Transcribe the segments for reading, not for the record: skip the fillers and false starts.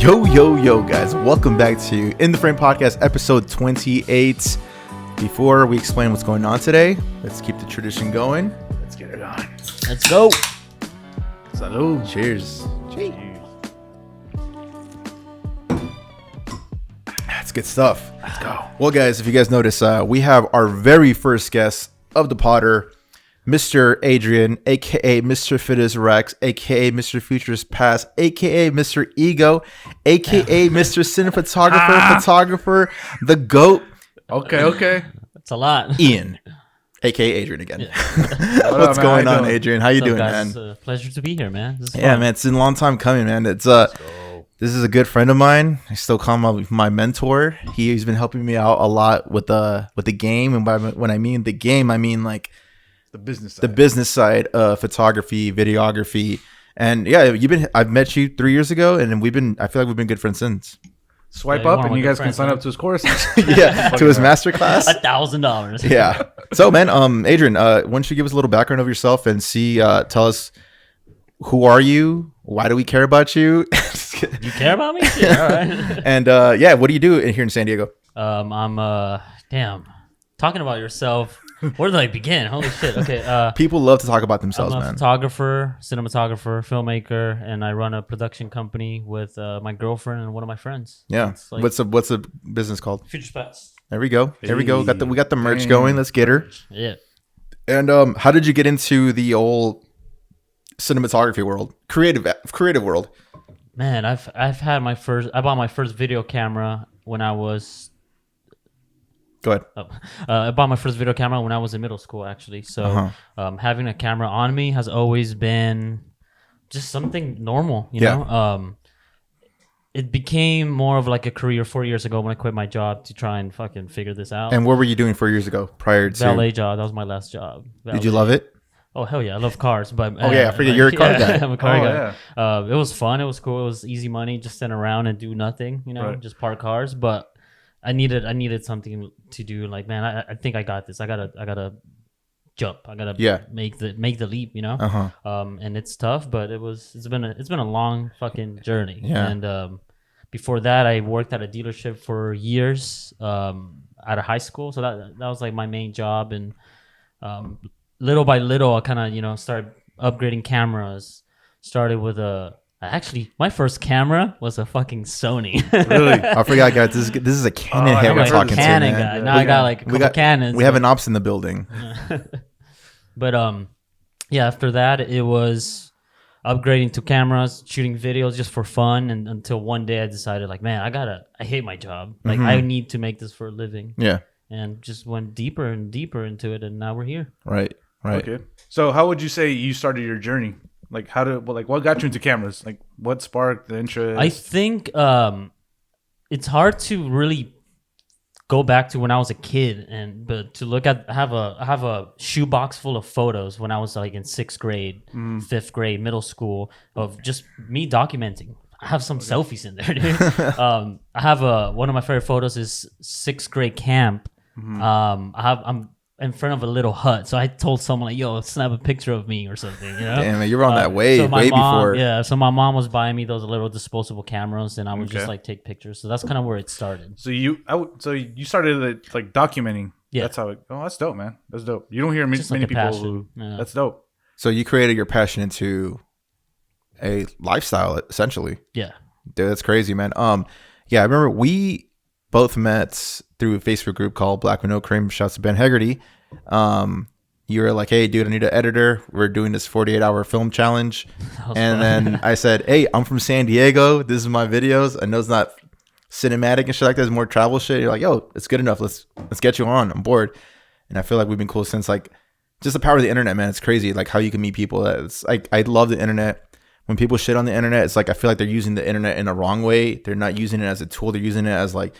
Yo, guys. Welcome back to In the Frame Podcast, episode 28. Before we explain what's going on today, let's keep the tradition going. Let's get it on. Let's go. Salud. Cheers. That's good stuff. Let's go. Well, guys, if you guys notice, we have our very first guest of the Potter, Mr. Adrian, a.k.a. Mr. Fittest Rex, a.k.a. Mr. Futures Past, a.k.a. Mr. Ego, a.k.a. Mr. Photographer, the GOAT. Okay. That's a lot. Ian, a.k.a. Adrian again. Yeah. What's going on, Adrian? How you doing, guys? man? Pleasure to be here, man. This is Yeah, fun. man. It's been a long time coming, man. It's This is a good friend of mine. I still call him my mentor. He's been helping me out a lot with the game, and when I mean the game, I mean like The business side of photography, videography. And yeah, I've met you 3 years ago, and I feel like we've been good friends since. Swipe Yeah, up and you guys can sign up to his course. Yeah, to his masterclass. $1,000. Yeah. So, man, Adrian, why don't you give us a little background of yourself and tell us, who are you? Why do we care about you? You care about me? Yeah, all right. And what do you do here in San Diego? Damn. Talking about yourself. Where did I begin? Holy shit. Okay. People love to talk about themselves, I'm a man. photographer, cinematographer, filmmaker, and I run a production company with my girlfriend and one of my friends. Yeah. It's like What's the business called? Future Pets. There we go. We got the merch Dang. going. Let's get her. Yeah. And how did you get into the old cinematography world, creative world? Man, I bought my first video camera when I was Go ahead. I bought my first video camera when I was in middle school, actually. So having a camera on me has always been just something normal, you know? It became more of like a career 4 years ago when I quit my job to try and fucking figure this out. And what were you doing 4 years ago prior to? Valet job. That was my last job. Did you love it? Oh, hell yeah. I love cars. But I forget you're a car guy. I'm a car guy. Yeah. It was fun. It was cool. It was easy money. Just sit around and do nothing, you know, Right. just park cars. But I needed something to do. Like, man, I think I got this. I gotta jump. I gotta make the leap. You know. And it's tough, but it's been a long fucking journey. Yeah. And before that, I worked at a dealership for years out of high school. So that was like my main job. And little by little, I kind of started upgrading cameras. Started with Actually, my first camera was a fucking Sony. Really? I forgot, guys. This is a Canon head we're talking to, Canon man. guy. Now I got like a couple Canons. We have an ops in the building. But after that it was upgrading to cameras, shooting videos just for fun, and until one day I decided, like, man, I hate my job. Like, I need to make this for a living. Yeah. And just went deeper and deeper into it, and now we're here. Right. Okay. So how would you say you started your journey? Like, what got you into cameras? Like, what sparked the interest? I think it's hard to really go back to when I was a kid, but to look at I have a shoebox full of photos when I was like in 6th grade, 5th grade, middle school, of just me documenting. I have some selfies in there, dude. I have one of my favorite photos is 6th grade camp. I'm in front of a little hut, so I told someone, like, yo, snap a picture of me or something, you know. Damn, man, you were on that way so before. Yeah, so my mom was buying me those little disposable cameras, and I would just like take pictures. So that's kind of where it started. So you started like documenting. Yeah. That's how that's dope, man. That's dope. You don't hear many like a people passion. who. Yeah. That's dope. So you created your passion into a lifestyle, essentially. Yeah. Dude, that's crazy, man. I remember we both met through a Facebook group called Black with No Cream. Shouts to Ben Hegarty. You were like, hey, dude, I need an editor. We're doing this 48-hour film challenge. And then I said, hey, I'm from San Diego. This is my videos. I know it's not cinematic and shit like that. It's more travel shit. You're like, yo, it's good enough. Let's get you on. I'm bored. And I feel like we've been cool since, like, just the power of the internet, man. It's crazy, like, how you can meet people. It's like, I love the internet. When people shit on the internet, it's like, I feel like they're using the internet in a wrong way. They're not using it as a tool. They're using it as like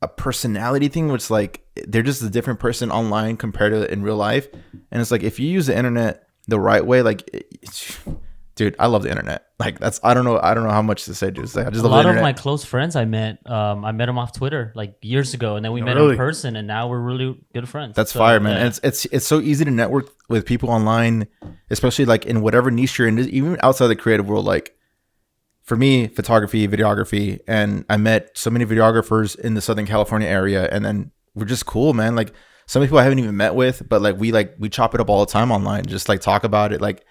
a personality thing, which, like, they're just a different person online compared to in real life. And it's like, if you use the internet the right way, like, dude, I love the internet. Like, that's, I don't know how much to say, dude. Like, I just love the internet. A lot of my close friends I met them off Twitter like years ago, and then we met in person, and now we're really good friends. That's fire, man. Yeah. And it's so easy to network with people online, especially like in whatever niche you're in, even outside the creative world. Like, for me, photography, videography, and I met so many videographers in the Southern California area, and then we're just cool, man. Like some people I haven't even met with, but we chop it up all the time online, just like talk about it, like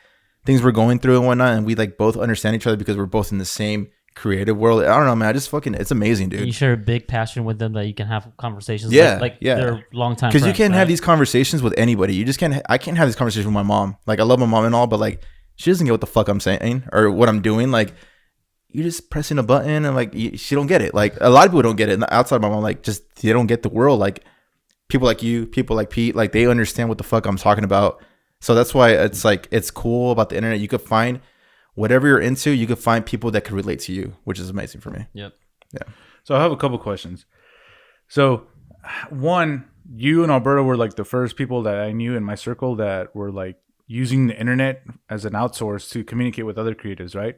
things we're going through and whatnot, and we like both understand each other because we're both in the same creative world. I don't know, man. I just fucking, it's amazing, dude. You share a big passion with them that you can have conversations. Yeah, like yeah. they're long time. Because you can't have these conversations with anybody. You just can't. I can't have this conversation with my mom. Like I love my mom and all, but like she doesn't get what the fuck I'm saying or what I'm doing. Like you're just pressing a button and like she don't get it. Like a lot of people don't get it. And outside of my mom, like just they don't get the world. Like people like you, people like Pete, like they understand what the fuck I'm talking about. So that's why it's like it's cool about the internet. You could find whatever you're into, you could find people that could relate to you, which is amazing for me. Yep. Yeah. So I have a couple questions. So one, you and Alberto were like the first people that I knew in my circle that were like using the internet as an outsource to communicate with other creatives, right?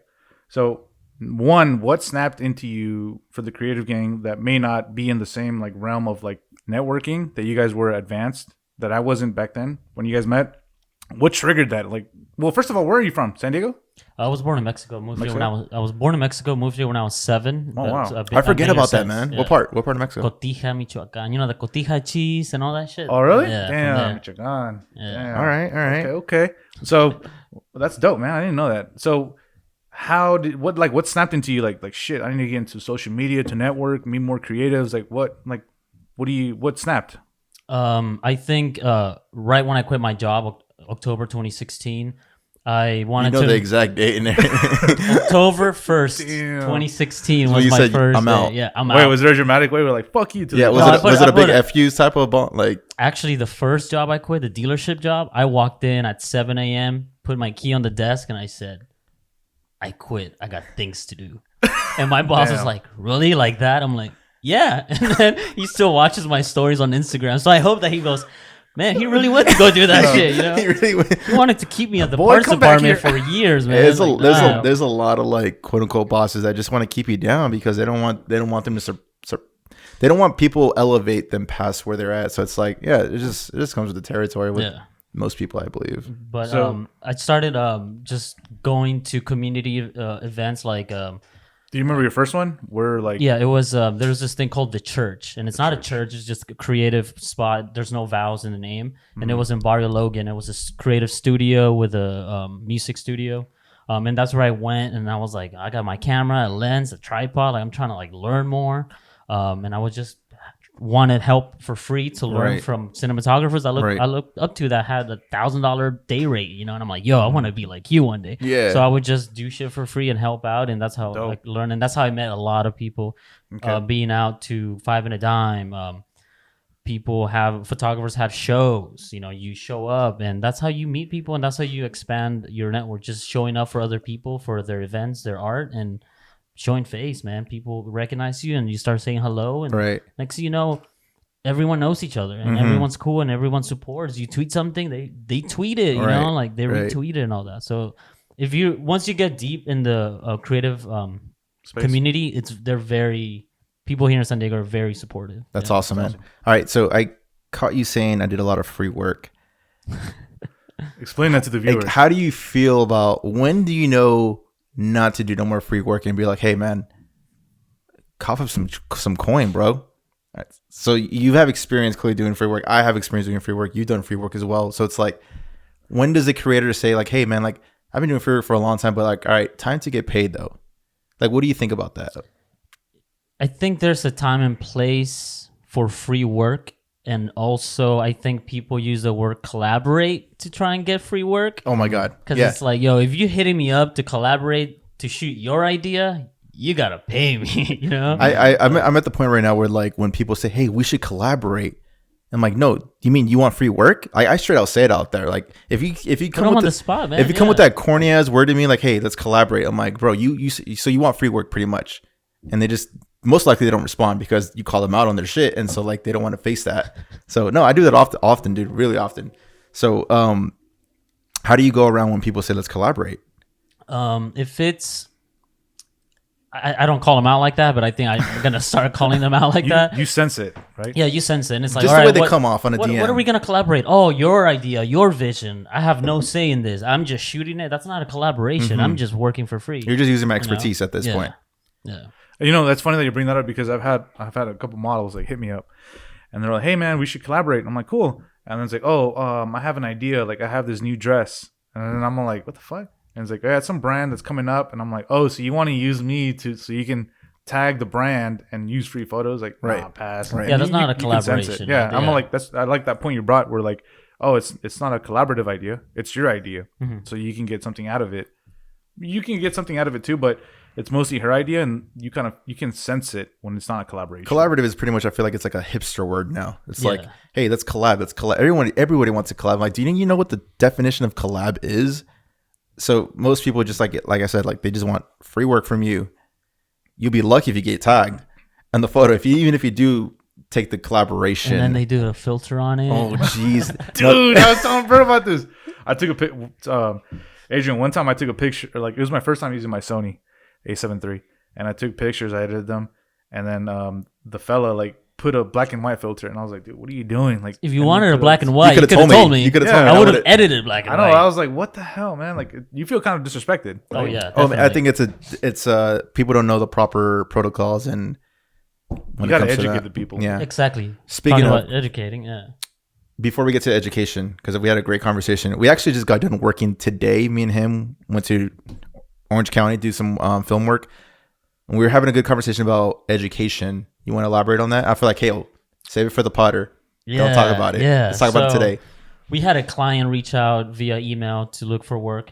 So one, what snapped into you for the creative gang that may not be in the same like realm of like networking that you guys were advanced that I wasn't back then when you guys met? What triggered that? Like, well, first of all, where are you from? San Diego? I was born in Mexico. Moved here when I was born in Mexico. Moved here when I was 7. Oh wow! I forget about that, man. Yeah. What part? What part of Mexico? Cotija, Michoacan. You know the cotija cheese and all that shit. Oh really? Yeah, damn, Michoacan. Yeah. Damn. All right. Okay. So that's dope, man. I didn't know that. So what snapped into you? Like shit. I need to get into social media to network, meet more creatives. What snapped? I think right when I quit my job, October 2016. I wanted the exact date in there. October 1st, 2016 was my first I'm out. day. Yeah, I'm out. Wait, was there a dramatic way? We're like, fuck you. Yeah, was it a big FU type of bond? Like, actually, the first job I quit, the dealership job, I walked in at 7 a.m., put my key on the desk, and I said, I quit. I got things to do. And my boss was like, really? Like that? I'm like, yeah. And then he still watches my stories on Instagram. So I hope that he goes, man, he really went to go do that shit, you know? He wanted to keep me at the parts department for years, man. There's a lot of like quote unquote bosses that just want to keep you down because they don't want them to they don't want people elevate them past where they're at. So it's like, yeah, it just comes with the territory with most people, I believe. But I started just going to community events like do you remember your first one? Yeah, it was there was this thing called The Church, and it's not a church, it's just a creative spot. There's no vowels in the name. And it was in Barrio Logan. It was a creative studio with a music studio. And that's where I went, and I was like, I got my camera, a lens, a tripod, like I'm trying to like learn more. And I was just wanted help for free to learn from cinematographers I looked up to that had $1,000 day rate, you know, and I'm like, yo, I want to be like you one day. Yeah. So I would just do shit for free and help out, and that's how I like learn, and that's how I met a lot of people. Being out to 5 and a Dime, photographers have shows, you know, you show up, and that's how you meet people, and that's how you expand your network, just showing up for other people for their events, their art, and showing face, man. People recognize you and you start saying hello, and next thing you know, everyone knows each other and everyone's cool and everyone supports. You tweet something, they tweet it, you know, like they retweet it and all that. So once you get deep in the creative community, people here in San Diego are very supportive. That's awesome, man. All right, so I caught you saying I did a lot of free work. Explain that to the viewers. Like, how do you feel about, when do you know not to do no more free work and be like, hey man, cough up some coin, bro? Right. So you have experience clearly doing free work. I have experience doing free work. You've done free work as well. So it's like, when does the creator say like, hey man, like I've been doing free work for a long time, but like, all right, time to get paid though? Like, what do you think about that? I think there's a time and place for free work. And also, I think people use the word collaborate to try and get free work. Oh my God. Because it's like, yo, if you're hitting me up to collaborate to shoot your idea, you got to pay me, you know? I'm at the point right now where like when people say, hey, we should collaborate, I'm like, no, you mean you want free work? I straight out say it out there. Like if you come with the spot, man. If you come with that corny ass word to me, like, hey, let's collaborate. I'm like, bro, so you want free work pretty much. And they just, most likely they don't respond because you call them out on their shit, and so like they don't want to face that. So no, I do that often, dude, really often. So how do you go around when people say let's collaborate? If it's, I don't call them out like that, but I think I'm gonna start calling them out like that. You sense it, right? Yeah, you sense it. And it's like, Just all the way right, they come off on a DM. What are we gonna collaborate? Oh, your idea, your vision. I have no say in this. I'm just shooting it. That's not a collaboration. I'm just working for free. You're just using my expertise at this Yeah. point. Yeah. You know, that's funny that you bring that up because I've had a couple models like hit me up, and they're like, "Hey man, we should collaborate." And I'm like, "Cool." And then it's like, "Oh, I have an idea. Like, I have this new dress," and then I'm like, "What the fuck?" And it's like, "I had some brand that's coming up," and I'm like, "Oh, so you want to use me so you can tag the brand and use free photos?" Like, Right. nah, pass. Right. Yeah, that's not a You can sense it. collaboration. Yeah, I'm Yeah. like, I like that point you brought. Where like, oh, it's not a collaborative idea. It's your idea, so you can get something out of it. You can get something out of it too, but it's mostly her idea, and you can sense it when it's not a collaboration. Collaborative is pretty much, I feel like it's like a hipster word now. It's Yeah. like, hey, let's collab. Let's collab. Everybody wants to collab. I'm like, do you know what the definition of collab is? So most people just like I said, like they just want free work from you. You'll be lucky if you get tagged and the photo. Even if you do take the collaboration, And then they do a filter on it. oh jeez, Dude, I was telling Bert about this. I took a pic. Adrian, one time I took a picture. Like, it was my first time using my Sony A7 III, and I took pictures. I edited them, and then the fella like put a black and white filter, and I was like, "Dude, what are you doing?" Like, If you and wanted he a put black and white, you could've could have told me. You could have Yeah. told me. I would have would've- edited black and I know. white. I was like, "What the hell, man?" Like, you feel kind of disrespected. Oh right? yeah. Oh, man, I definitely. think it's people don't know the proper protocols and when You got to it comes to educate that. the people. Yeah. Exactly. Speaking Talking of- about educating, yeah. Before we get to education, because we had a great conversation, we actually just got done working today. Me and him went to Orange County, do some film work. And we were having a good conversation about education. You want to elaborate on that? I feel like, hey, save it for the Potter. Don't talk about it. Yeah. Let's talk about it So, today. We had a client reach out via email to look for work,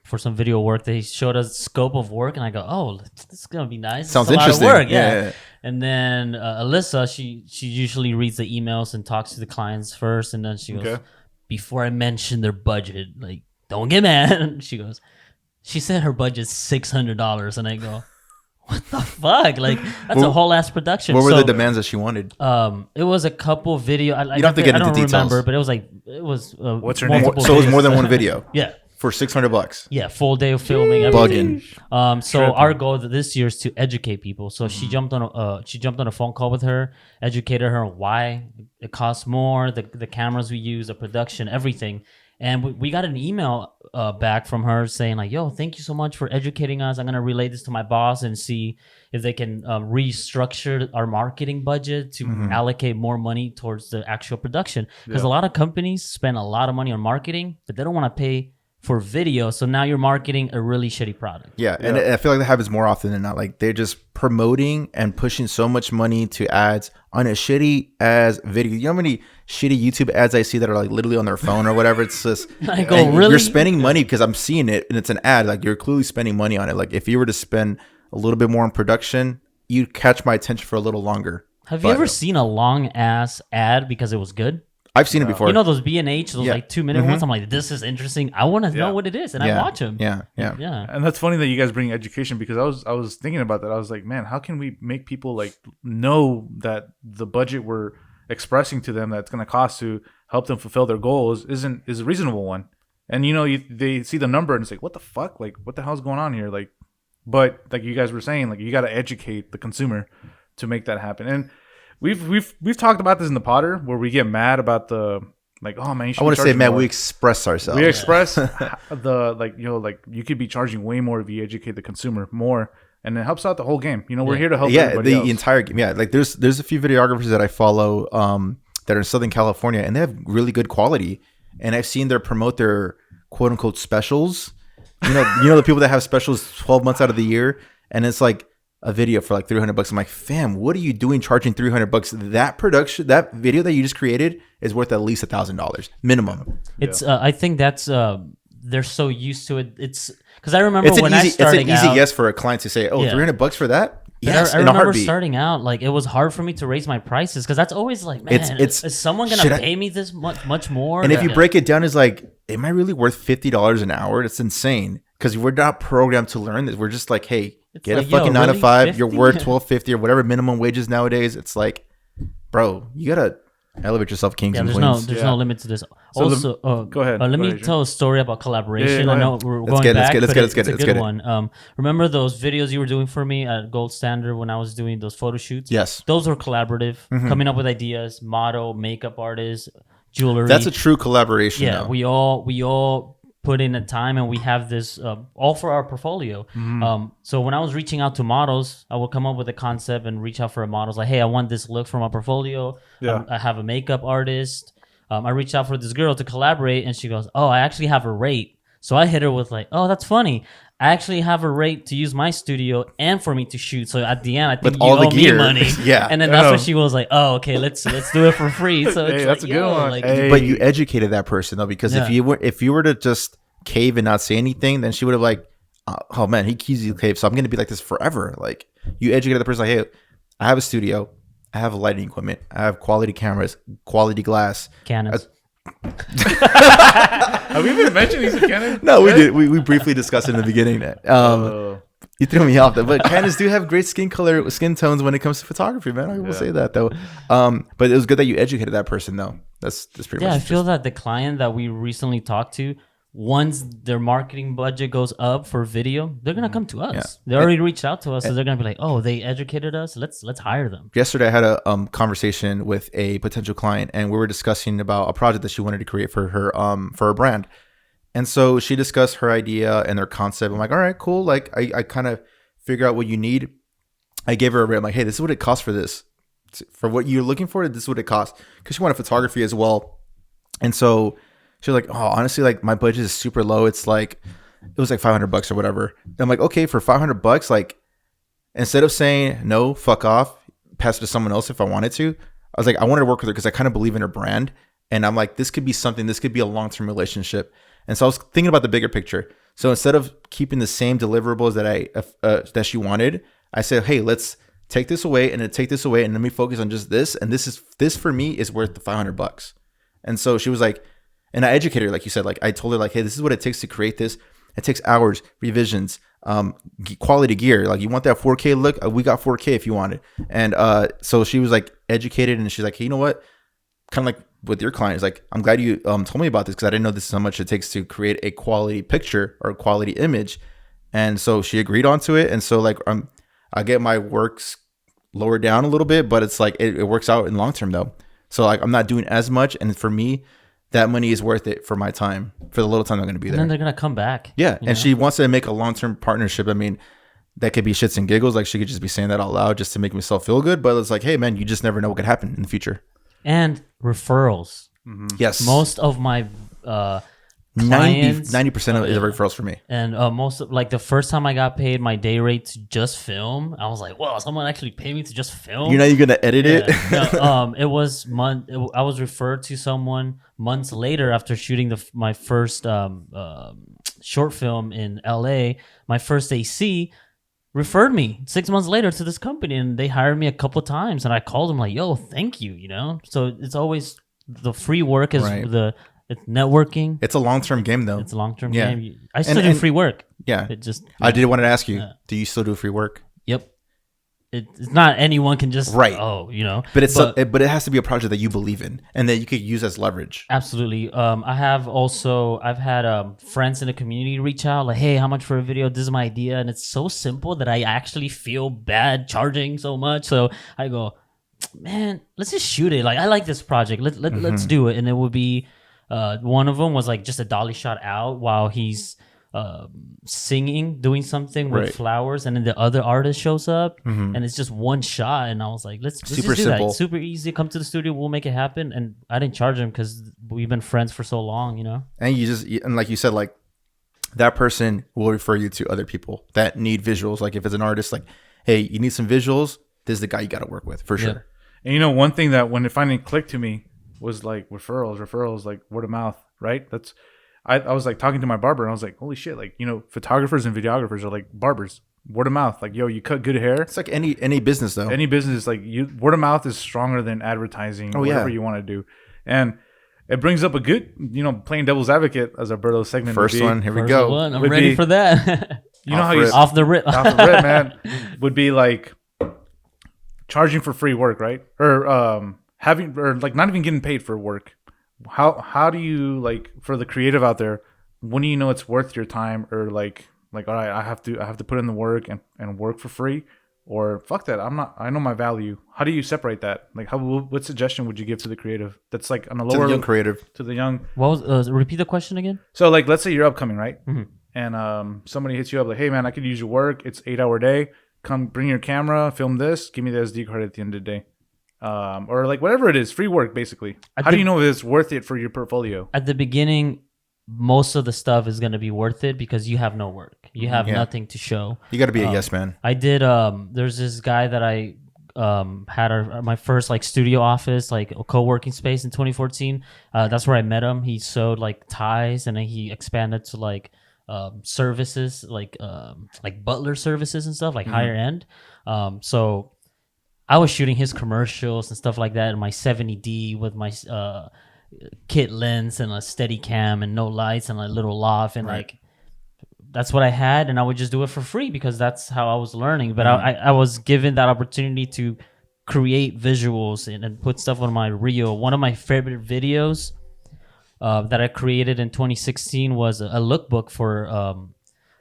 for some video work. They showed us scope of work, and I go, "Oh, this is gonna be nice. Sounds It's a lot of interesting. work." Yeah. And then Alyssa, she usually reads the emails and talks to the clients first, and then she goes, Okay. "Before I mention their budget, like, don't get mad." She said her budget's $600, and I go, "What the fuck? Like, that's a whole ass production." What were So, the demands that she wanted? It was a couple video. I don't have to get I into don't details. remember, but it was. What's her name? multiple So it was videos. more than one video Yeah. for $600. Yeah, full day of filming, everything. Bugging. So Tripping. our goal this year is to educate people. So she jumped on a phone call with her, educated her on why it costs more, the cameras we use, the production, everything. And we got an email back from her saying like, "Yo, thank you so much for educating us. I'm gonna relay this to my boss and see if they can restructure our marketing budget to allocate more money towards the actual production. Because a lot of companies spend a lot of money on marketing, but they don't want to pay for video. So now you're marketing a really shitty product." Yeah, and I feel like that happens more often than not. Like they're just promoting and pushing so much money to ads on a shitty ass video. You know how many shitty YouTube ads I see that are like literally on their phone or whatever? It's just I go, and really? you're spending money because I'm seeing it and it's an ad. Like you're clearly spending money on it. Like if you were to spend a little bit more on production, you'd catch my attention for a little longer. Have you But- ever seen a long ass ad because it was good? I've seen it before. You know those B&H, those Yeah. like 2-minute ones? I'm like, this is interesting. I want to Yeah. know what it is, and yeah, I watch them. Yeah. Yeah. And that's funny that you guys bring education because I was thinking about that. I was like, man, how can we make people like know that the budget we're expressing to them that's going to cost to help them fulfill their goals is a reasonable one. And you know, they see the number and it's like, what the fuck? Like, what the hell's going on here? Like, but like you guys were saying, like you got to educate the consumer to make that happen. And we've talked about this in the Potter where we get mad about the like, oh man, you should I want be to say, charging man, more. we express ourselves. We express the like, you know, like you could be charging way more if you educate the consumer more, and it helps out the whole game. You know, we're here to help. Yeah, everybody the else. entire game. Yeah, like there's a few videographers that I follow that are in Southern California, and they have really good quality. And I've seen their promote their quote unquote specials. You know the people that have specials 12 months out of the year, and it's like a video for like $300. I'm like, fam, what are you doing charging $300? That production, that video that you just created is worth at least $1,000 minimum. It's I think that's they're so used to it. It's because I remember It's an when I easy started out. yes for a client to say, oh, Yeah. $300 for that? But Yes, I in a remember heartbeat. starting out, like it was hard for me to raise my prices because that's always like, man, It's- is someone gonna should I- pay me this much more? And if you Yeah. break it down, it's like, am I really worth $50 an hour? That's insane. Because we're not programmed to learn this. We're just like, hey, It's get like, a fucking yo, 9 to really? 5. You're 50? worth $12.50 or whatever minimum wages nowadays. It's like, bro, you gotta Elevate yourself, kings Yeah, and there's queens. no limit to this. So Also, go ahead. Let Go me ahead, tell a story about collaboration. Yeah, I go know ahead. we're Let's going get it, let's back, get it, let's but get it, it's let's a get it, good let's get one. Remember those videos you were doing for me at Gold Standard when I was doing those photo shoots? Yes. Those were collaborative, coming up with ideas, model, makeup artist, jewelry. That's a true collaboration. Yeah, though. we all put in the time, and we have this all for our portfolio. So when I was reaching out to models, I would come up with a concept and reach out for a models like, hey, I want this look for my portfolio. Yeah. I have a makeup artist. I reached out for this girl to collaborate, and she goes, oh, I actually have a rate. So I hit her with like, oh, that's funny. I actually have a rate to use my studio and for me to shoot. So at the end, I think With you all the owe me gear. money. Yeah. And then that's when she was like, oh, okay, let's do it for free. So it's Hey, that's like, a good yo, one. like, Hey. But you educated that person though, because Yeah. if you were to just cave and not say anything, then she would have like, oh man, he keys you cave, so I'm gonna be like this forever. Like you educated the person like, hey, I have a studio, I have lighting equipment, I have quality cameras, quality glass. Canons. Have we even mentioned these in Canada? No, we did. We briefly discussed it in the beginning. You threw me off, but Canons do have great skin tones when it comes to photography, man. I will say that though. But it was good that you educated that person, though. That's pretty Yeah, I much. feel that the client that we recently talked to, once their marketing budget goes up for video, they're gonna come to us. Yeah. They already reached out to us, so they're gonna be like, "Oh, they educated us. Let's hire them." Yesterday, I had a conversation with a potential client, and we were discussing about a project that she wanted to create for her brand. And so she discussed her idea and their concept. I'm like, all right, cool. Like I kind of figure out what you need. I gave her a rate. I'm like, hey, this is what it costs for this. For what you're looking for, this is what it costs. Because she wanted photography as well. And so she was like, oh, honestly, like my budget is super low. It's like, it was like $500 or whatever. And I'm like, okay, for $500, like instead of saying no, fuck off, pass it to someone else if I wanted to, I was like, I wanted to work with her because I kind of believe in her brand. And I'm like, this could be something, this could be a long-term relationship. And so I was thinking about the bigger picture. So instead of keeping the same deliverables that she wanted, I said, hey, let's take this away and then take this away and let me focus on just this. And this for me is worth the $500. And so she was like, and I educated her, like you said, like I told her like, hey, this is what it takes to create this. It takes hours, revisions, quality gear. Like you want that 4K look? We got 4K if you want it. And so she was like educated, and she's like, hey, you know what? Kind of like with your client, is like, I'm glad you told me about this because I didn't know this is how much it takes to create a quality picture or a quality image. And so she agreed onto it. And so like I get my works lowered down a little bit, but it's like it works out in long term though. So like I'm not doing as much, and for me, that money is worth it for my time, for the little time I'm going to be there. And then they're gonna come back. Yeah, and she wants to make a long-term partnership. I mean, that could be shits and giggles. Like she could just be saying that out loud just to make myself feel good. But it's like, hey, man, you just never know what could happen in the future. And referrals. Yes, Most of my 90% clients, of it is referrals for me. and most of, like the first time I got paid my day rate to just film, I was like, "Whoa, someone actually paid me to just film." You know, you're gonna edit it. No, it was I was referred to someone months later after shooting my first short film in LA. My first AC referred me 6 months later to this company, and they hired me a couple of times. And I called them like, "Yo, thank you." You know, so it's always the free work is Right. It's networking. It's a long-term game, though. It's a long term Yeah. game. I still And- do and- free work. Yeah, It just I did want to ask you: Yeah. do you still do free work? Yep. It's not anyone can just Right. Oh, you know. But but it has to be a project that you believe in and that you could use as leverage. Absolutely. I've had friends in the community reach out like, hey, how much for a video? This is my idea. And it's so simple that I actually feel bad charging so much. So I go, man, let's just shoot it. Like, I like this project. Let's do it. And it would be, one of them was like just a dolly shot out while he's singing, doing something with Right. flowers, and then the other artist shows up, and it's just one shot. And I was like, let's Super just do simple. that. It's super easy. Come to the studio, we'll make it happen. And I didn't charge him because we've been friends for so long, you know. And like you said, like that person will refer you to other people that need visuals. Like if it's an artist, like, hey, you need some visuals, this is the guy you got to work with for sure. Yeah. And you know, one thing that when it finally clicked to me was like referrals, like word of mouth, right? I was like talking to my barber, and I was like, holy shit, like, you know, photographers and videographers are like barbers. Word of mouth, like, yo, you cut good hair. It's like any business though. Any business, like, word of mouth is stronger than advertising, whatever you want to do. And it brings up a good, you know, playing devil's advocate as Alberto segment. First one, here we First go. one, I'm Would ready be- for that. You know Off how you rip. Off the rip. off the rip, man, would be like charging for free work, right? Or having or like not even getting paid for work. How do you like for the creative out there? When do you know it's worth your time or like all right, I have to put in the work and work for free, or fuck that, I know my value. How do you separate that? Like what suggestion would you give to the creative that's like on a lower To the young creative. to the young? What was repeat the question again? So like let's say you're upcoming, right? And somebody hits you up like, hey man, I could use your work. It's 8-hour day. Come bring your camera, film this, give me the SD card at the end of the day. Or like whatever it is, free work basically. How do you know if it's worth it for your portfolio? At the beginning, most of the stuff is going to be worth it because you have no work. You have nothing to show. You got to be a yes man. I did. There's this guy that I had my first like studio office, like a co-working space in 2014. That's where I met him. He sewed like ties, and then he expanded to like services, like butler services and stuff, like higher end. So I was shooting his commercials and stuff like that in my 70D with my kit lens and a steady cam and no lights and a little loft, and like that's what I had, and I would just do it for free because that's how I was learning. But I was given that opportunity to create visuals and put stuff on my reel. One of my favorite videos that I created in 2016 was a lookbook for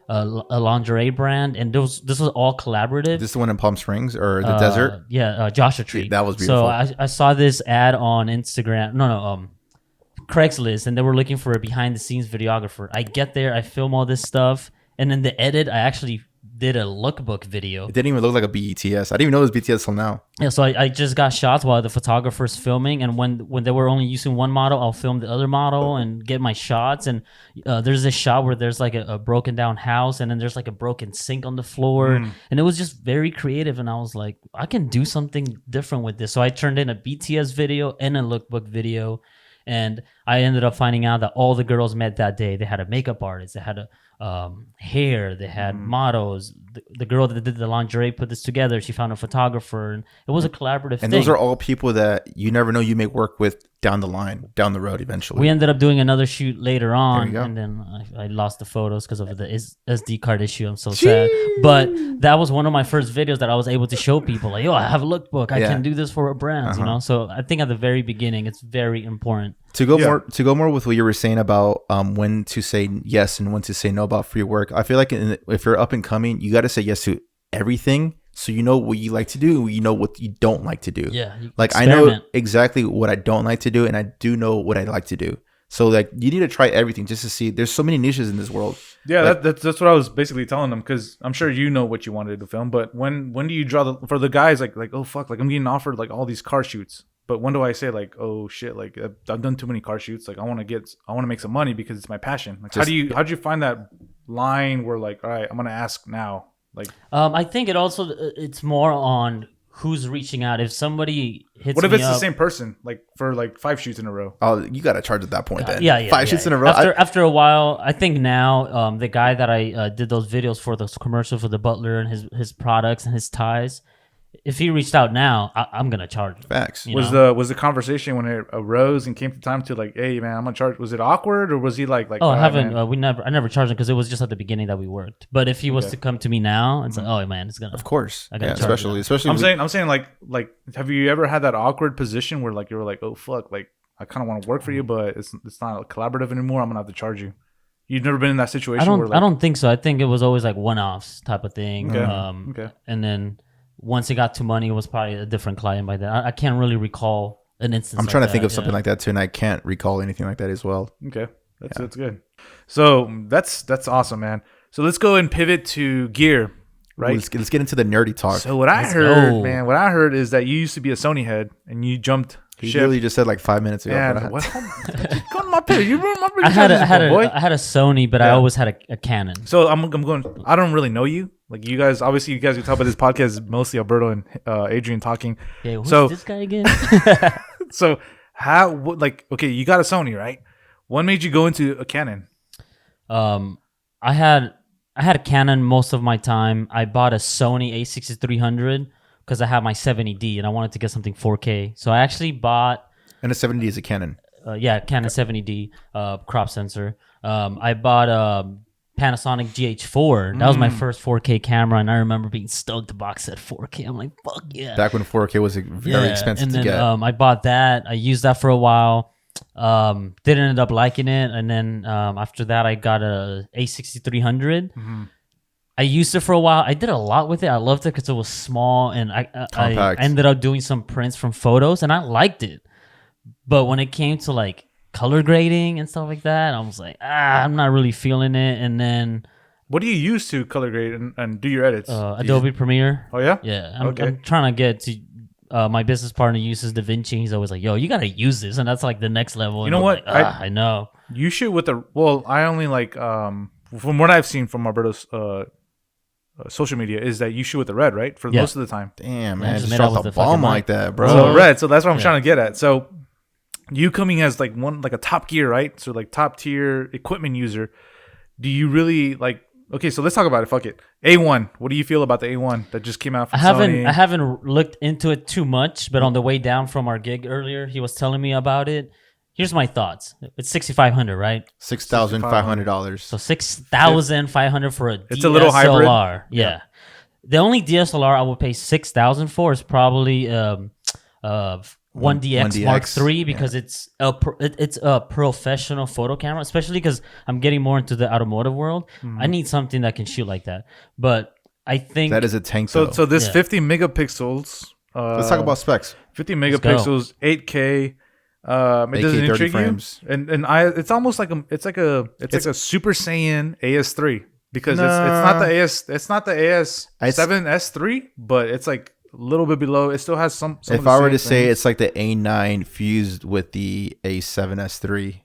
a lingerie brand, and this was all collaborative. This is the one in Palm Springs or the desert? Joshua Tree. That was beautiful. So I saw this ad on Instagram. Craigslist, and they were looking for a behind the scenes videographer. I get there, I film all this stuff, and in the edit, I actually did a lookbook video. It didn't even look like a BETS. I didn't even know it was BTS till now. Yeah, so I just got shots while the photographer's filming, and when they were only using one model, I'll film the other model and get my shots. And there's this shot where there's like a broken down house, and then there's like a broken sink on the floor, and it was just very creative. And I was like, I can do something different with this. So I turned in a BTS video and a lookbook video. And I ended up finding out that all the girls met that day. They had a makeup artist. They had a hair. They had models. The girl that did the lingerie put this together. She found a photographer, and it was a collaborative thing. And those are all people that you never know you may work with down the line, down the road eventually. We ended up doing another shoot later on, and then I lost the photos because of the SD card issue. I'm so sad. But that was one of my first videos that I was able to show people, like, yo, I have a lookbook. I can do this for a brand, you know? So I think at the very beginning, it's very important. To go more with what you were saying about when to say yes and when to say no about free work, I feel like if you're up and coming, you got to say yes to everything, so you know what you like to do, you know what you don't like to do. Yeah, like experiment. I know exactly what I don't like to do, and I do know what I like to do. So like you need to try everything just to see. There's so many niches in this world. Yeah, like, that's what I was basically telling them, because I'm sure you know what you wanted to film, but when do you draw for the guys like oh fuck, like I'm getting offered like all these car shoots. But when do I say like, oh shit, like I've done too many car shoots, like I want to make some money because it's my passion. Like how'd you find that line where like, all right, I'm gonna ask now? Like I think it's more on who's reaching out. If somebody hits what if me it's up, the same person like for like 5 shoots in a row? Oh, you gotta charge at that point then. Yeah, 5 shoots in a row. After a while, I think now the guy that I did those videos for, those commercials for the butler and his products and his ties, if he reached out now, I'm gonna charge him. Facts. Was the conversation when it arose and came to time to like, hey man, I'm gonna charge? Was it awkward, or was he like? Oh, I haven't. I never charged him because it was just at the beginning that we worked. But if he was to come to me now, it's like, oh man, it's gonna. Of course. I gotta charge him. especially. I'm saying like have you ever had that awkward position where like you were like, oh fuck, like I kind of want to work for you, but it's not collaborative anymore. I'm gonna have to charge you. You've never been in that situation? I don't think so. I think it was always like one-offs type of thing. Okay. And then once it got to money, it was probably a different client by then. I can't really recall an instance. I'm trying to think of something like that too, and I can't recall anything like that as well. Okay, that's good. So that's awesome, man. So let's go and pivot to gear, right? Let's get into the nerdy talk. So what I heard is that you used to be a Sony head and you jumped. He literally just said like 5 minutes ago. Yeah, what? Go to my page. You ruined my page. I had a Sony, but I always had a Canon. So I'm going. I don't really know you. Like you guys, obviously, you guys can tell by this podcast is mostly Alberto and Adrian talking. Yeah, who's this guy again? So okay, you got a Sony, right? What made you go into a Canon? I had a Canon most of my time. I bought a Sony A6300 because I have my 70D and I wanted to get something 4K. So I actually bought. And a 70D is a Canon. Canon 70D crop sensor. I bought Panasonic GH4. That was my first 4K camera, and I remember being stoked to box set 4K. I'm like, fuck yeah. Back when 4K was very expensive and then, to get. I bought that. I used that for a while. Didn't end up liking it, and then after that, I got a A6300. I used it for a while. I did a lot with it. I loved it because it was small, and I ended up doing some prints from photos, and I liked it. But when it came to like color grading and stuff like that, I was like, I'm not really feeling it. And then, what do you use to color grade and do your edits? Adobe Premiere. Oh yeah, yeah. I'm trying to get to. My business partner uses DaVinci. He's always like, "Yo, you gotta use this," and that's like the next level. You know what? Like, I know. You shoot with the I only like from what I've seen from Alberto's social media is that you shoot with the red, right? For most of the time. Damn, man, just just made dropped out the with the bomb fucking like that, bro. So red. So that's what I'm trying to get at. So you coming as like a top gear, right? So like top tier equipment user. Do you really like? Okay, so let's talk about it. Fuck it. A1. What do you feel about the A1 that just came out from Sony? I haven't looked into it too much, but on the way down from our gig earlier, he was telling me about it. Here's my thoughts. It's $6,500, right? $6,500. So $6,500 for a DSLR. It's a little hybrid. Yeah. The only DSLR I would pay $6,000 for is probably 1DX Mark III because it's a professional photo camera, especially because I'm getting more into the automotive world. I need something that can shoot like that. But I think that is a tank. So this 50 megapixels. Let's talk about specs. 50 megapixels, 8K. It doesn't intrigue frames. You, and it's almost like it's like a Super Saiyan AS3 because it's not the AS7S3, but it's like a little bit below. It still has some if I were to say it's like the A9 fused with the A7S3.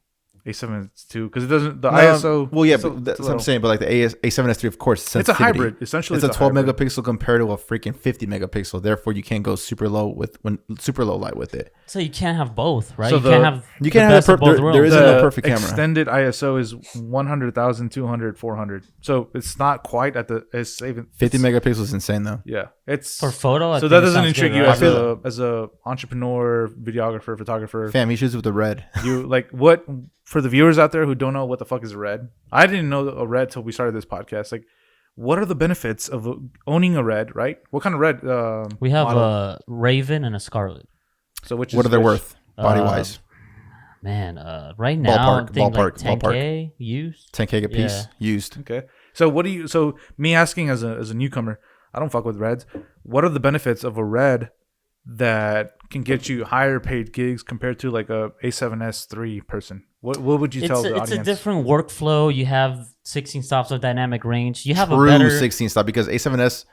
A7 is too because it doesn't ISO. Well, yeah, but that's what I'm saying. But like the A7S3, of course, it's a hybrid. Essentially, it's a 12 megapixel compared to a freaking 50 megapixel. Therefore, you can't go super low light with it. So you can't have both, right? So you can't have both worlds. There isn't no perfect camera. Extended ISO is 100,000, 200, 400. So it's not quite at the. It's even 50 megapixels is insane though. Yeah, it's for photo. So that doesn't intrigue you as a entrepreneur, videographer, photographer. Fam, he shoots with the red. You like what? For the viewers out there who don't know what the fuck is a red, I didn't know a red till we started this podcast. Like, what are the benefits of owning a red? Right? What kind of red? We have a Raven and a Scarlet. So what are they worth body wise? Man, right now ballpark, 10K used. 10K a piece used. Okay. So what do you? So me asking as a newcomer, I don't fuck with reds. What are the benefits of a red that can get you higher paid gigs compared to like a A7S3 person? What would you tell the audience? It's a different workflow. You have 16 stops of dynamic range. You have a better 16 stop because A7S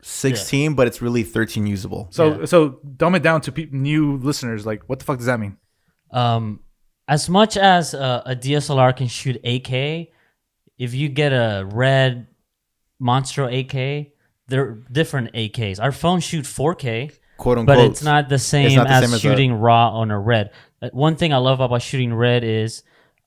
16, but it's really 13 usable. So dumb it down to new listeners. Like, what the fuck does that mean? As much as a DSLR can shoot 8K, if you get a red Monstro 8K, they're different 8Ks. Our phones shoot 4K. Quote unquote, but it's not the same as shooting raw on a red. One thing I love about shooting red is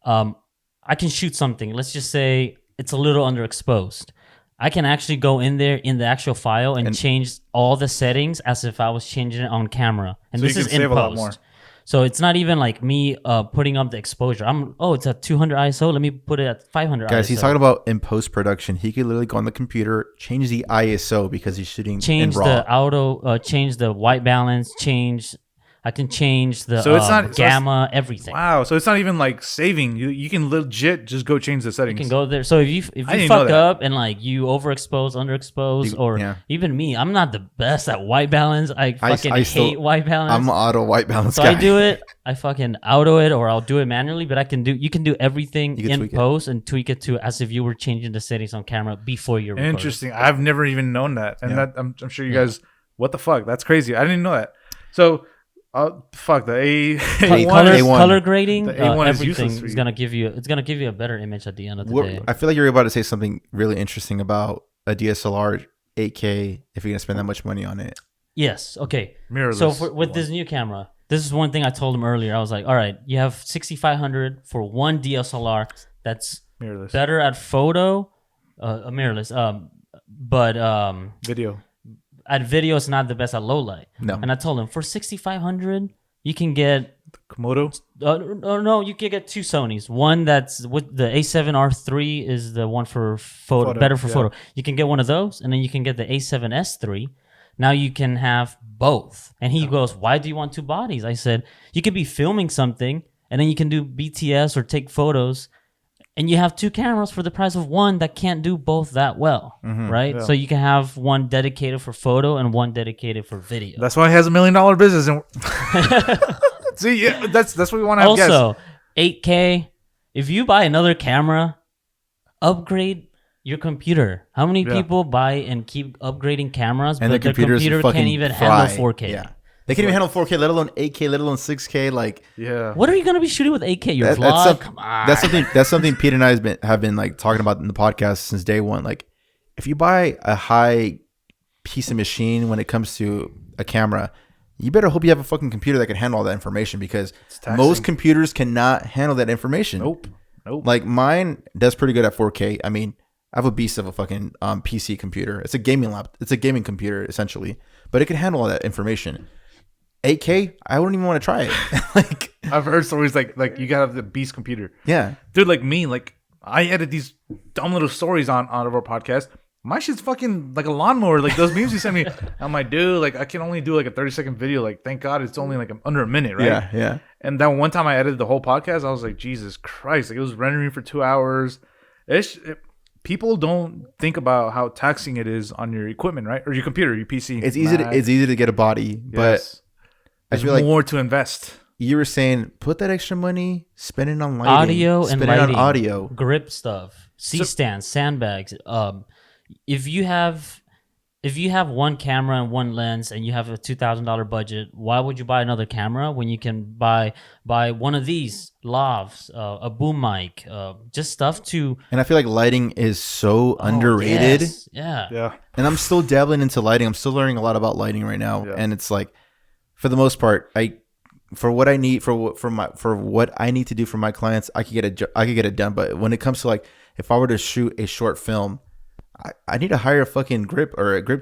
I can shoot something. Let's just say it's a little underexposed. I can actually go in there in the actual file and change all the settings as if I was changing it on camera. And so this is in post. So it's not even like me putting up the exposure. It's at 200 ISO. Let me put it at 500 Guys, ISO. he's talking about in post-production. He could literally go on the computer, change the ISO because he's shooting in raw. Change the white balance, I can change the gamma, everything. Wow. So it's not even like saving. You can legit just go change the settings. You can go there. So if you fuck up and like you overexpose, underexpose, or even me, I'm not the best at white balance. I hate white balance. I'm an auto white balance guy. I do it. I fucking auto it or I'll do it manually, but you can do everything in post and tweak it to as if you were changing the settings on camera before you're recording. Interesting. I've never even known that. And that I'm sure you guys, what the fuck? That's crazy. I didn't even know that. So fuck the A1 color grading. The A1 is everything useless. Is gonna give you. It's gonna give you a better image at the end of the day. I feel like you're about to say something really interesting about a DSLR 8K if you're gonna spend that much money on it. Yes. Okay. Mirrorless. So with this new camera, this is one thing I told him earlier. I was like, all right, you have 6,500 for one DSLR that's mirrorless, better at photo, mirrorless. But video. At video, it's not the best at low light. No. And I told him for 6,500, you can get Komodo. no, you can get two Sonys. One that's with the A7R3 is the one for photo, better for photo. You can get one of those, and then you can get the A7S3. Now you can have both. And he goes, "Why do you want two bodies?" I said, "You could be filming something, and then you can do BTS or take photos, and you have two cameras for the price of one that can't do both that well, right? So you can have one dedicated for photo and one dedicated for video." That's why he has $1 million business. And see, yeah, that's what we want to have. Also, 8K. If you buy another camera, upgrade your computer. How many people buy and keep upgrading cameras, and but their computer can't even handle 4K? Yeah. They can't even handle 4K, let alone 8K, let alone 6K. Like, what are you gonna be shooting with 8K? Your vlog? Come on. That's something Pete and I have been like talking about in the podcast since day one. Like, if you buy a high piece of machine when it comes to a camera, you better hope you have a fucking computer that can handle all that information, because most computers cannot handle that information. Nope. Like, mine does pretty good at 4K. I mean, I have a beast of a fucking PC computer. It's a gaming laptop. It's a gaming computer essentially, but it can handle all that information. 8K, I wouldn't even want to try it. Like, I've heard stories like you gotta have the beast computer. Yeah, dude. Like me, like I edit these dumb little stories on our podcast. My shit's fucking like a lawnmower. Like those memes you sent me. I'm like, dude, like I can only do like a 30-second video. Like, thank God it's only like under a minute, right? Yeah. And then one time I edited the whole podcast, I was like, Jesus Christ! Like it was rendering for 2 hours. People don't think about how taxing it is on your equipment, right? Or your computer, your PC. It's easy to get a body, but I feel like more to invest. You were saying, put that extra money, spend it on lighting, audio and lighting, on audio, grip stuff, C-stands, sandbags. If you have one camera and one lens and you have a $2,000 budget, why would you buy another camera when you can buy one of these lavs, a boom mic, just stuff to. And I feel like lighting is so underrated. Yes. Yeah. And I'm still dabbling into lighting. I'm still learning a lot about lighting right now, and it's like, for the most part, for what I need for what I need to do for my clients, I could get it done. But when it comes to like, if I were to shoot a short film, I need to hire a fucking grip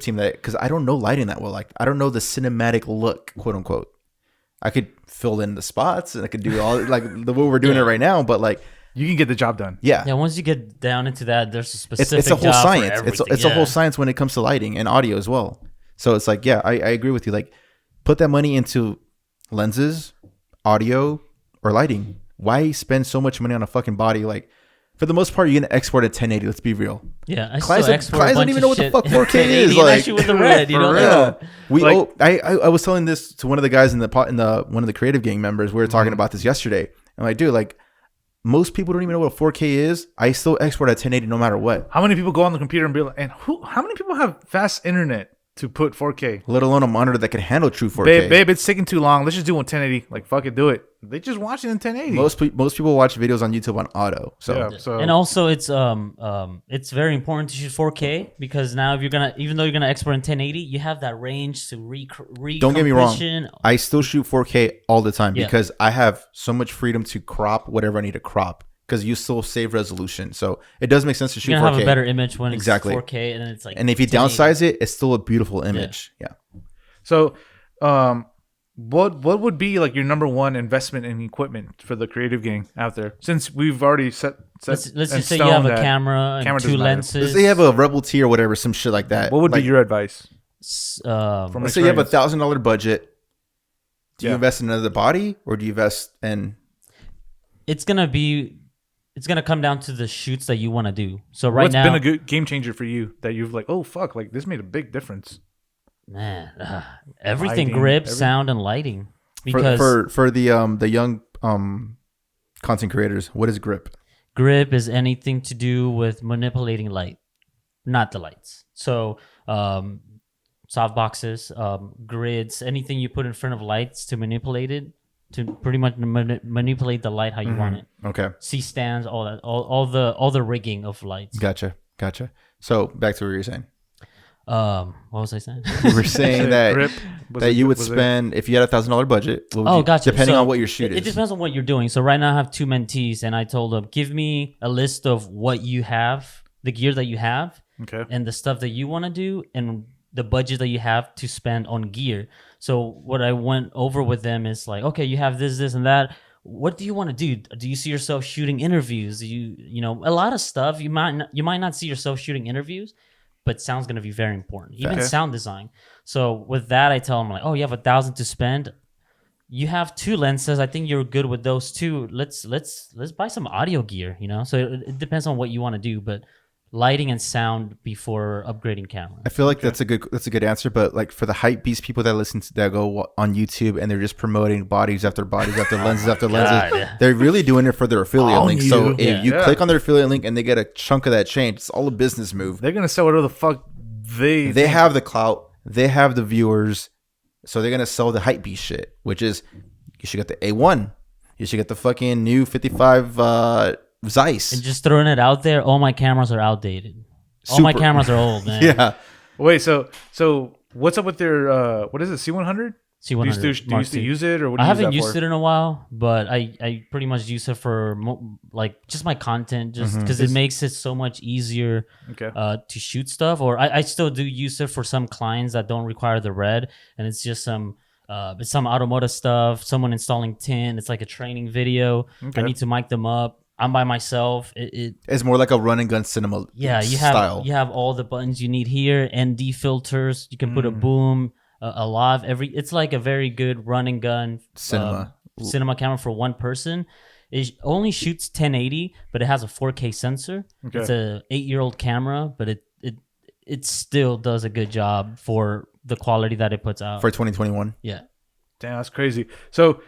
team because I don't know lighting that well. Like, I don't know the cinematic look, quote unquote. I could fill in the spots and I could do all like the way we're doing it right now, but like, you can get the job done. Yeah. Once you get down into that, there's a specific. It's a whole job science. For it's a whole science when it comes to lighting and audio as well. So it's like, I agree with you. Like, put that money into lenses, audio, or lighting. Why spend so much money on a fucking body? Like, for the most part, you're gonna export at 1080. Let's be real. Yeah, clients don't even know what the fuck 4K is. Like, with the red, you know. I was telling this to one of the guys in one of the creative gang members. We were talking about this yesterday. I'm like, dude, like, most people don't even know what 4K is. I still export at 1080 no matter what. How many people go on the computer and be like, how many people have fast internet to put 4K? Let alone a monitor that can handle true 4K. Babe, it's taking too long. Let's just do 1080. Like, fuck it, do it. They just watch it in 1080. Most people watch videos on YouTube on auto. So and also it's very important to shoot 4K, because now if even though you're gonna export in 1080, you have that range to Don't get me wrong. I still shoot 4K all the time because I have so much freedom to crop whatever I need to crop, because you still save resolution. So it does make sense to shoot 4K. You're gonna have a better image when it's 4K, and then it's like. And if you downsize it, it's still a beautiful image. Yeah. So, what would be like your number one investment in equipment for the creative gang out there? Since we've already set let's just say you have a camera and two lenses. Let's say you have a Rebel T or whatever, some shit like that. What would be your advice? Let's say you have $1,000 budget. Do you invest in another body, or do you invest in? It's gonna come down to the shoots that you want to do. So what's been a good game changer for you that you've like, oh fuck, like this made a big difference? Man, everything, grip, sound, and lighting. Because for the young content creators, what is grip? Grip is anything to do with manipulating light, not the lights. So soft boxes, grids, anything you put in front of lights to manipulate it, to pretty much manipulate the light how you want it. Okay. C-stands, all that, all the rigging of lights. Gotcha. So back to what you were saying. What was I saying? You were saying that you would spend, if you had $1,000 budget. Gotcha. Depending on what your shoot is. It depends on what you're doing. So right now I have 2 mentees, and I told them, give me a list of what you have, the gear that you have, and the stuff that you want to do, and the budget that you have to spend on gear. So what I went over with them is like, okay, you have this and that. What do you want to do? Do you see yourself shooting interviews? Do you know, a lot of stuff. You might not see yourself shooting interviews, but sound's going to be very important. Even sound design. So with that, I tell them like, oh, you have $1,000 to spend. You have 2 lenses. I think you're good with those 2. Let's buy some audio gear, you know? So it depends on what you want to do, but lighting and sound before upgrading camera. I feel like that's a good answer, but like for the Hypebeast people that go on YouTube and they're just promoting bodies after bodies after lenses after lenses, they're really doing it for their affiliate link. So if you click on their affiliate link and they get a chunk of that change, it's all a business move. They're gonna sell whatever the fuck they have the clout, they have the viewers, so they're gonna sell the Hypebeast shit, which is you should get the A1, you should get the fucking new 55 Zeiss. And just throwing it out there, all my cameras are outdated. All my cameras are old, man. Yeah. Wait, so what's up with their what is it, C100? C100. Do you used to use it, or what do I you haven't use used it in a while, but I pretty much use it for like just my content, just because it makes it so much easier to shoot stuff. Or I still do use it for some clients that don't require the red, and it's just some automotive stuff. Someone installing tin. It's like a training video. I need to mic them up. I'm by myself. It's more like a run and gun cinema. Yeah, you have all the buttons you need here. ND filters. You can put a boom, a lav. It's like a very good run and gun cinema camera for one person. It only shoots 1080, but it has a 4K sensor. It's a 8-year-old camera, but it still does a good job for the quality that it puts out for 2021. Yeah. Damn, that's crazy. So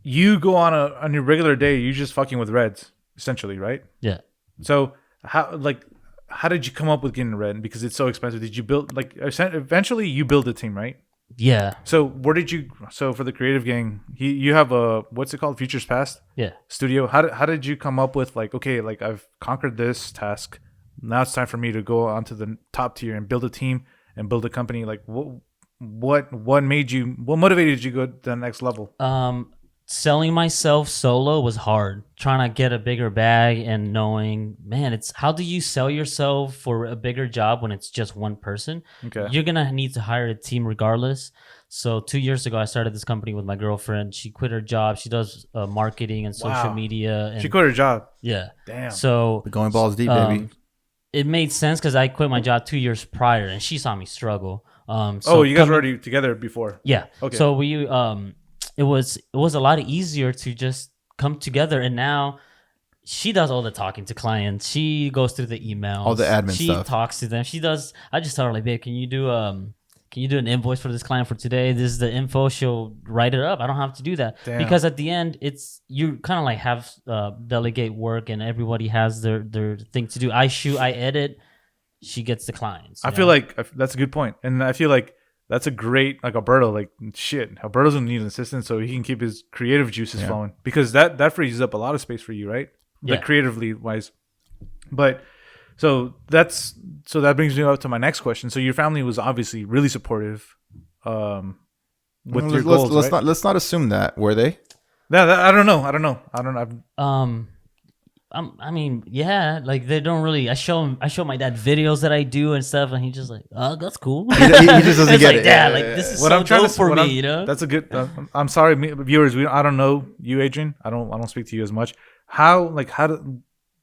you go on your regular day, you're just fucking with reds, essentially, right? Yeah. So how did you come up with getting red? Because it's so expensive. Did you build eventually you build a team, right? Yeah. So for the creative gang, you have a, what's it called? Futures Past? Yeah. Studio. How did you come up with like, okay, like I've conquered this task. Now it's time for me to go onto the top tier and build a team and build a company. Like what motivated you to go to the next level? Selling myself solo was hard. Trying to get a bigger bag and knowing, man, it's how do you sell yourself for a bigger job when it's just one person? Okay. You're going to need to hire a team regardless. So 2 years ago, I started this company with my girlfriend. She quit her job. She does marketing and social media. And she quit her job. Yeah. Damn. So we're going balls deep, baby. It made sense because I quit my job 2 years prior and she saw me struggle. So you guys were already together before? Yeah. Okay. So we it was a lot easier to just come together, and now she does all the talking to clients. She goes through the emails, all the admin stuff. She talks to them. She does. I just tell her like, babe, can you do an invoice for this client for today? This is the info. She'll write it up. I don't have to do that. Damn. Because at the end, it's you kind of like have delegate work, and everybody has their thing to do. I shoot, I edit. She gets the clients. I feel like that's a good point, and I feel like that's a great, like Alberto, like shit. Alberto's gonna need an assistant so he can keep his creative juices flowing, because that frees up a lot of space for you, right? Yeah. Like creatively wise. But so that brings me up to my next question. So your family was obviously really supportive with your goals, right? Let's not assume that. Were they? Yeah, I don't know. I mean, yeah, like they don't really. I show my dad videos that I do and stuff, and he's just like, "Oh, that's cool." He just doesn't get it. Dad, like this is what so I'm trying dope to, for what me, I'm- you know. That's a good. I'm sorry, viewers. I don't know you, Adrian. I don't speak to you as much.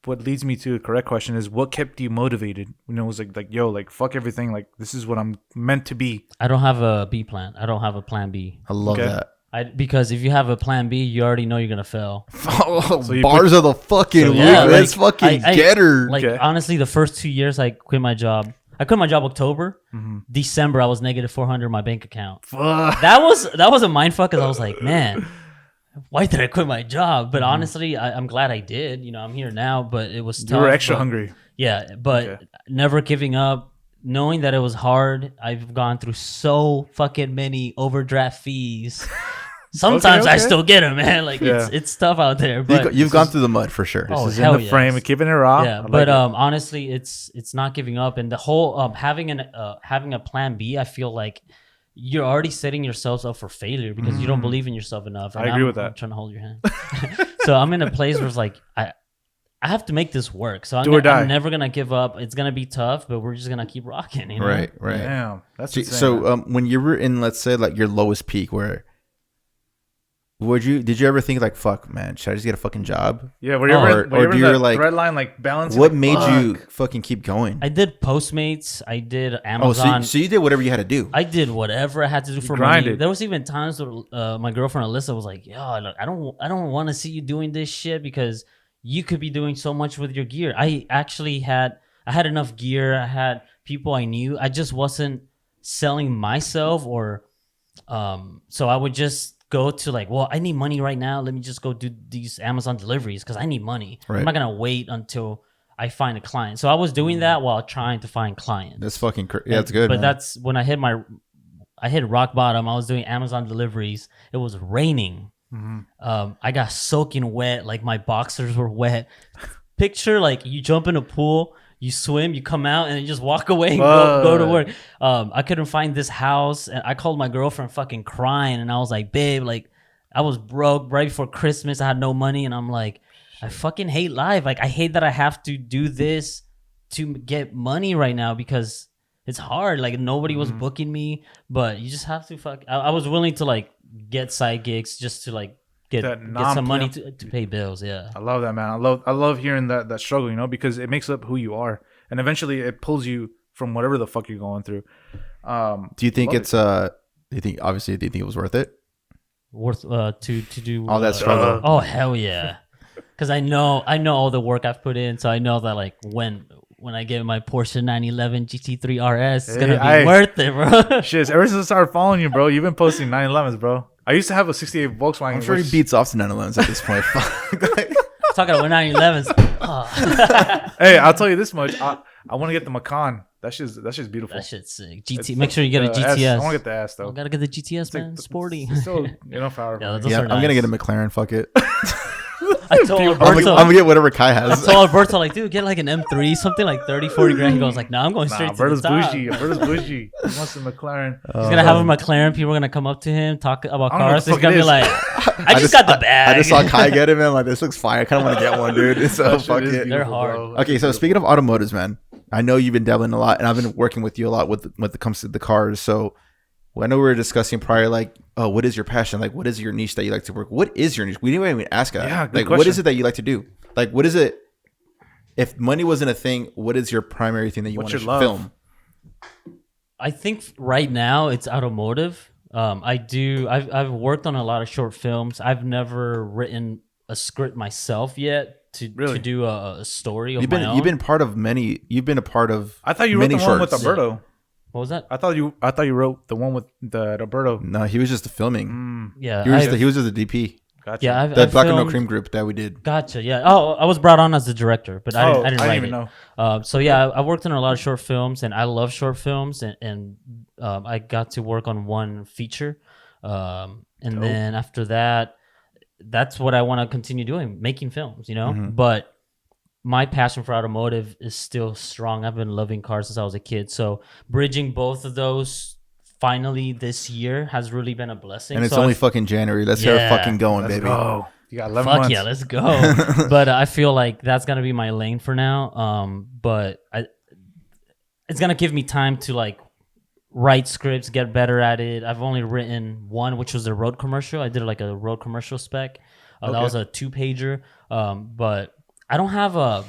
What leads me to a correct question is, what kept you motivated? You know, it was like yo, like fuck everything. Like this is what I'm meant to be. I don't have a B plan. I don't have a plan B. I love that. Because if you have a plan B, you already know you're gonna fail. Bars of the fucking week. Yeah, Let's fucking get her. Like honestly, the first 2 years I quit my job. I quit my job October. December I was negative 400 in my bank account. Fuck. That was a mind fuck, because I was like, man, why did I quit my job? But honestly, I'm glad I did. You know, I'm here now, but it was tough. You were extra hungry. Yeah, but never giving up. Knowing that it was hard. I've gone through so fucking many overdraft fees. Sometimes I still get them, man. Like it's tough out there. But you've gone through the mud for sure. This is in the frame, keeping it raw. Yeah, but honestly, it's not giving up, and the whole having a plan B. I feel like you're already setting yourselves up for failure because you don't believe in yourself enough. And I agree with that. I'm trying to hold your hand. So I'm in a place where it's like I have to make this work. So I'm never gonna give up. It's gonna be tough, but we're just gonna keep rocking. You know? Right. Damn, that's insane, so. When you were in, let's say, like your lowest peak, did you ever think like, fuck, man, should I just get a fucking job? Yeah, were you ever like red line, like balancing? What made you fucking keep going? I did Postmates. I did Amazon. Oh, so you did whatever you had to do. I did whatever I had to do for money. There was even times where my girlfriend Alyssa was like, "Yo, look, I don't want to see you doing this shit because you could be doing so much with your gear." I had enough gear. I had people I knew. I just wasn't selling myself, or so I would just go to like, well, I need money right now. Let me just go do these Amazon deliveries because I need money. Right. I'm not gonna wait until I find a client. So I was doing that while trying to find clients. That's fucking crazy. Yeah, that's good. But man. That's when I hit rock bottom. I was doing Amazon deliveries. It was raining. Mm-hmm. I got soaking wet. Like my boxers were wet. Picture like you jump in a pool. You swim, you come out, and you just walk away and go to work. I couldn't find this house, and I called my girlfriend fucking crying, and I was like, babe, like, I was broke right before Christmas. I had no money, and I'm like, I fucking hate life. Like, I hate that I have to do this to get money right now because it's hard. Like, nobody was booking me, but you just have to I was willing to, like, get side gigs just to, like, get some money to pay bills. Yeah, I love that, man. I love hearing that struggle, you know, because it makes up who you are, and eventually it pulls you from whatever the fuck you're going through. Do you think it's do you think it was worth it? Worth to do all that struggle? Oh hell yeah, because I know all the work I've put in, so I know that like when I get my Porsche 911 GT3 RS, it's gonna be worth it, bro. Shit, ever since I started following you, bro, you've been posting 911s, bro. I used to have a 68 Volkswagen. I'm sure he beats off to 911s at this point. Talking about 911s. Oh. Hey, I'll tell you this much. I want to get the Macan. That shit's beautiful. That shit's sick. Make sure you get a GTS. I want to get the S though. Gotta get the GTS, man. Sporty. Still, power. Yeah, I'm gonna get a McLaren. Fuck it. I told Alberto, I'm gonna get whatever Kai has. I told Alberto, like, dude, get like an M3, something like 30, 40 grand. He goes like, I'm going straight to the top. Alberto's bougie. He wants a McLaren. He's gonna have a McLaren. People are gonna come up to him, talk about cars. He's gonna be like, I just got the bag. I just saw Kai get it, man. Like, this looks fire. I kind of want to get one, dude. So fuck it. They're hard. Okay, so speaking of automotives, man, I know you've been dabbling a lot, and I've been working with you a lot when it comes to the cars. So I know we were discussing prior, like, oh, what is your passion? Like, what is your niche that you like to work? What is your niche? We didn't even ask that. Yeah, good like, question. What is it that you like to do? Like, what is it? If money wasn't a thing, what is your primary thing that you want to film? I think right now it's automotive. I've worked on a lot of short films. I've never written a script myself yet to do a story of my own. You've been part of many. You've been a part of. I thought you wrote the one with Alberto. What was that? I thought you wrote the one with the Alberto. No, he was just the filming. Yeah, he was just the DP. Gotcha. Yeah, the Black and No Cream group that we did. Gotcha. Yeah. Oh, I was brought on as the director, but I didn't write even it. Know. So yeah, I worked on a lot of short films, and I love short films, and I got to work on one feature, and then after that, that's what I want to continue doing, making films. You know, but my passion for automotive is still strong. I've been loving cars since I was a kid. So bridging both of those finally this year has really been a blessing. And it's only fucking January. Let's get fucking going, baby. Go. You got 11 months. Yeah, let's go. But I feel like that's going to be my lane for now. But it's going to give me time to like write scripts, get better at it. I've only written one, which was a road commercial. I did like a road commercial spec. That was a 2-pager. But I don't have a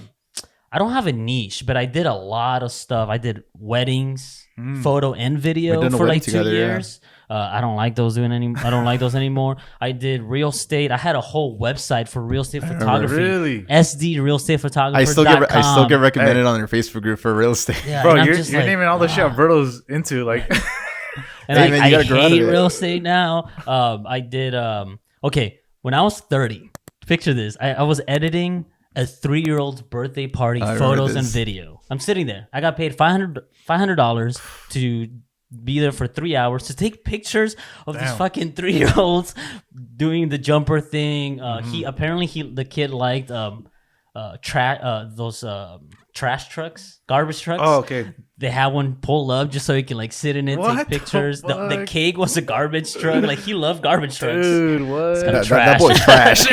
niche, but I did a lot of stuff. I did weddings, photo and video for like 2 years. I don't like those anymore. I did real estate. I had a whole website for real estate photography. Really? SD real estate photography. I still get recommended on your Facebook group for real estate. Yeah, bro, you're naming all the shit Alberto's into, like. And hey, man, I hate real estate now. I did. Okay, when I was 30, picture this. I was editing a 3-year-old's birthday party photos and video. I'm sitting there. I got paid $500 to be there for 3 hours to take pictures of these fucking 3-year-olds doing the jumper thing. The kid liked those trash trucks, garbage trucks. Oh, okay. They had one pull up just so he can like sit in it, take pictures. The cake was a garbage truck. Like he loved garbage trucks. Dude, what? That boy's trash.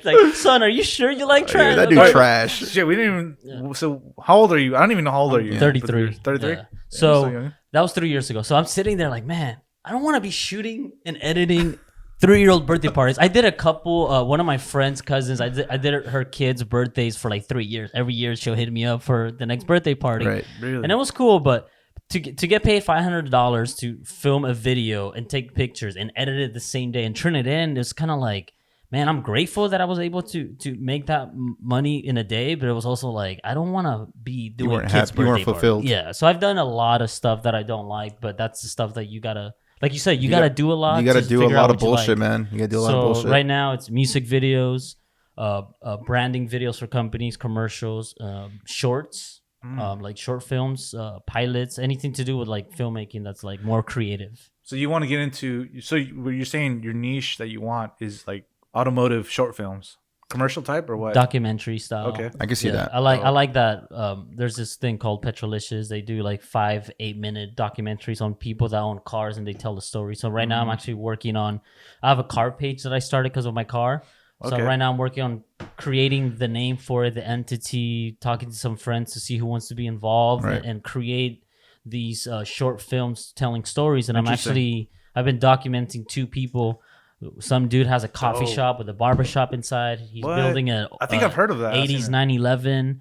like, son, are you sure you like trash? that dude trash. Shit, we didn't even. So, how old are you? I don't even know how old are you. 33. 33. Yeah. So that was 3 years ago. So I'm sitting there like, man, I don't want to be shooting and editing 3-year-old birthday parties. I did a couple. One of my friends' cousins. I did her kids' birthdays for like 3 years. Every year she'll hit me up for the next birthday party. Right. Really? And it was cool, but to get paid $500 to film a video and take pictures and edit it the same day and turn it in, it's kind of like, man, I'm grateful that I was able to make that money in a day, but it was also like, I don't want to be doing kids' birthday you weren't fulfilled. parties. Yeah, so I've done a lot of stuff that I don't like, but that's the stuff that you gotta, like you said, you gotta do a lot. You gotta do a figure lot out of what you bullshit, like. man. You gotta do a lot of bullshit. So right now it's music videos, branding videos for companies, commercials, shorts. Like short films, pilots, anything to do with like filmmaking that's like more creative. So you want to get into? So you're saying your niche that you want is like automotive short films, commercial type or what? Documentary style. Okay, I can see that. I like that. There's this thing called Petrolicious. They do like 5-8 minute documentaries on people that own cars and they tell the story. So right now I'm actually working on. I have a car page that I started because of my car. So right now I'm working on creating the name for it, the entity, talking to some friends to see who wants to be involved and create these short films telling stories. And I've been documenting 2 people. Some dude has a coffee shop with a barber shop inside. He's building I think I've heard of that. 80s 911.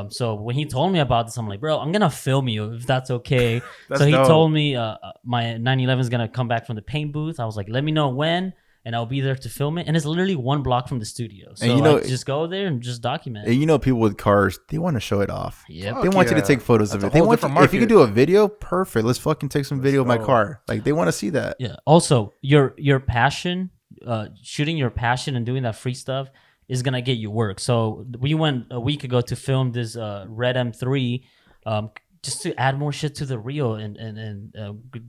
So when he told me about this, I'm like, bro, I'm going to film you if that's okay. So he told me my 911 is going to come back from the paint booth. I was like, let me know when. And I'll be there to film it. And it's literally 1 block from the studio. So I just go there and just document it. And you know, people with cars, they want to show it off. Yep. They want you to take photos of it. They want if you can do a video, perfect. Let's fucking take some video of my car. Like, they want to see that. Yeah. Also, your passion, shooting your passion and doing that free stuff is going to get you work. So we went a week ago to film this Red M3 just to add more shit to the reel and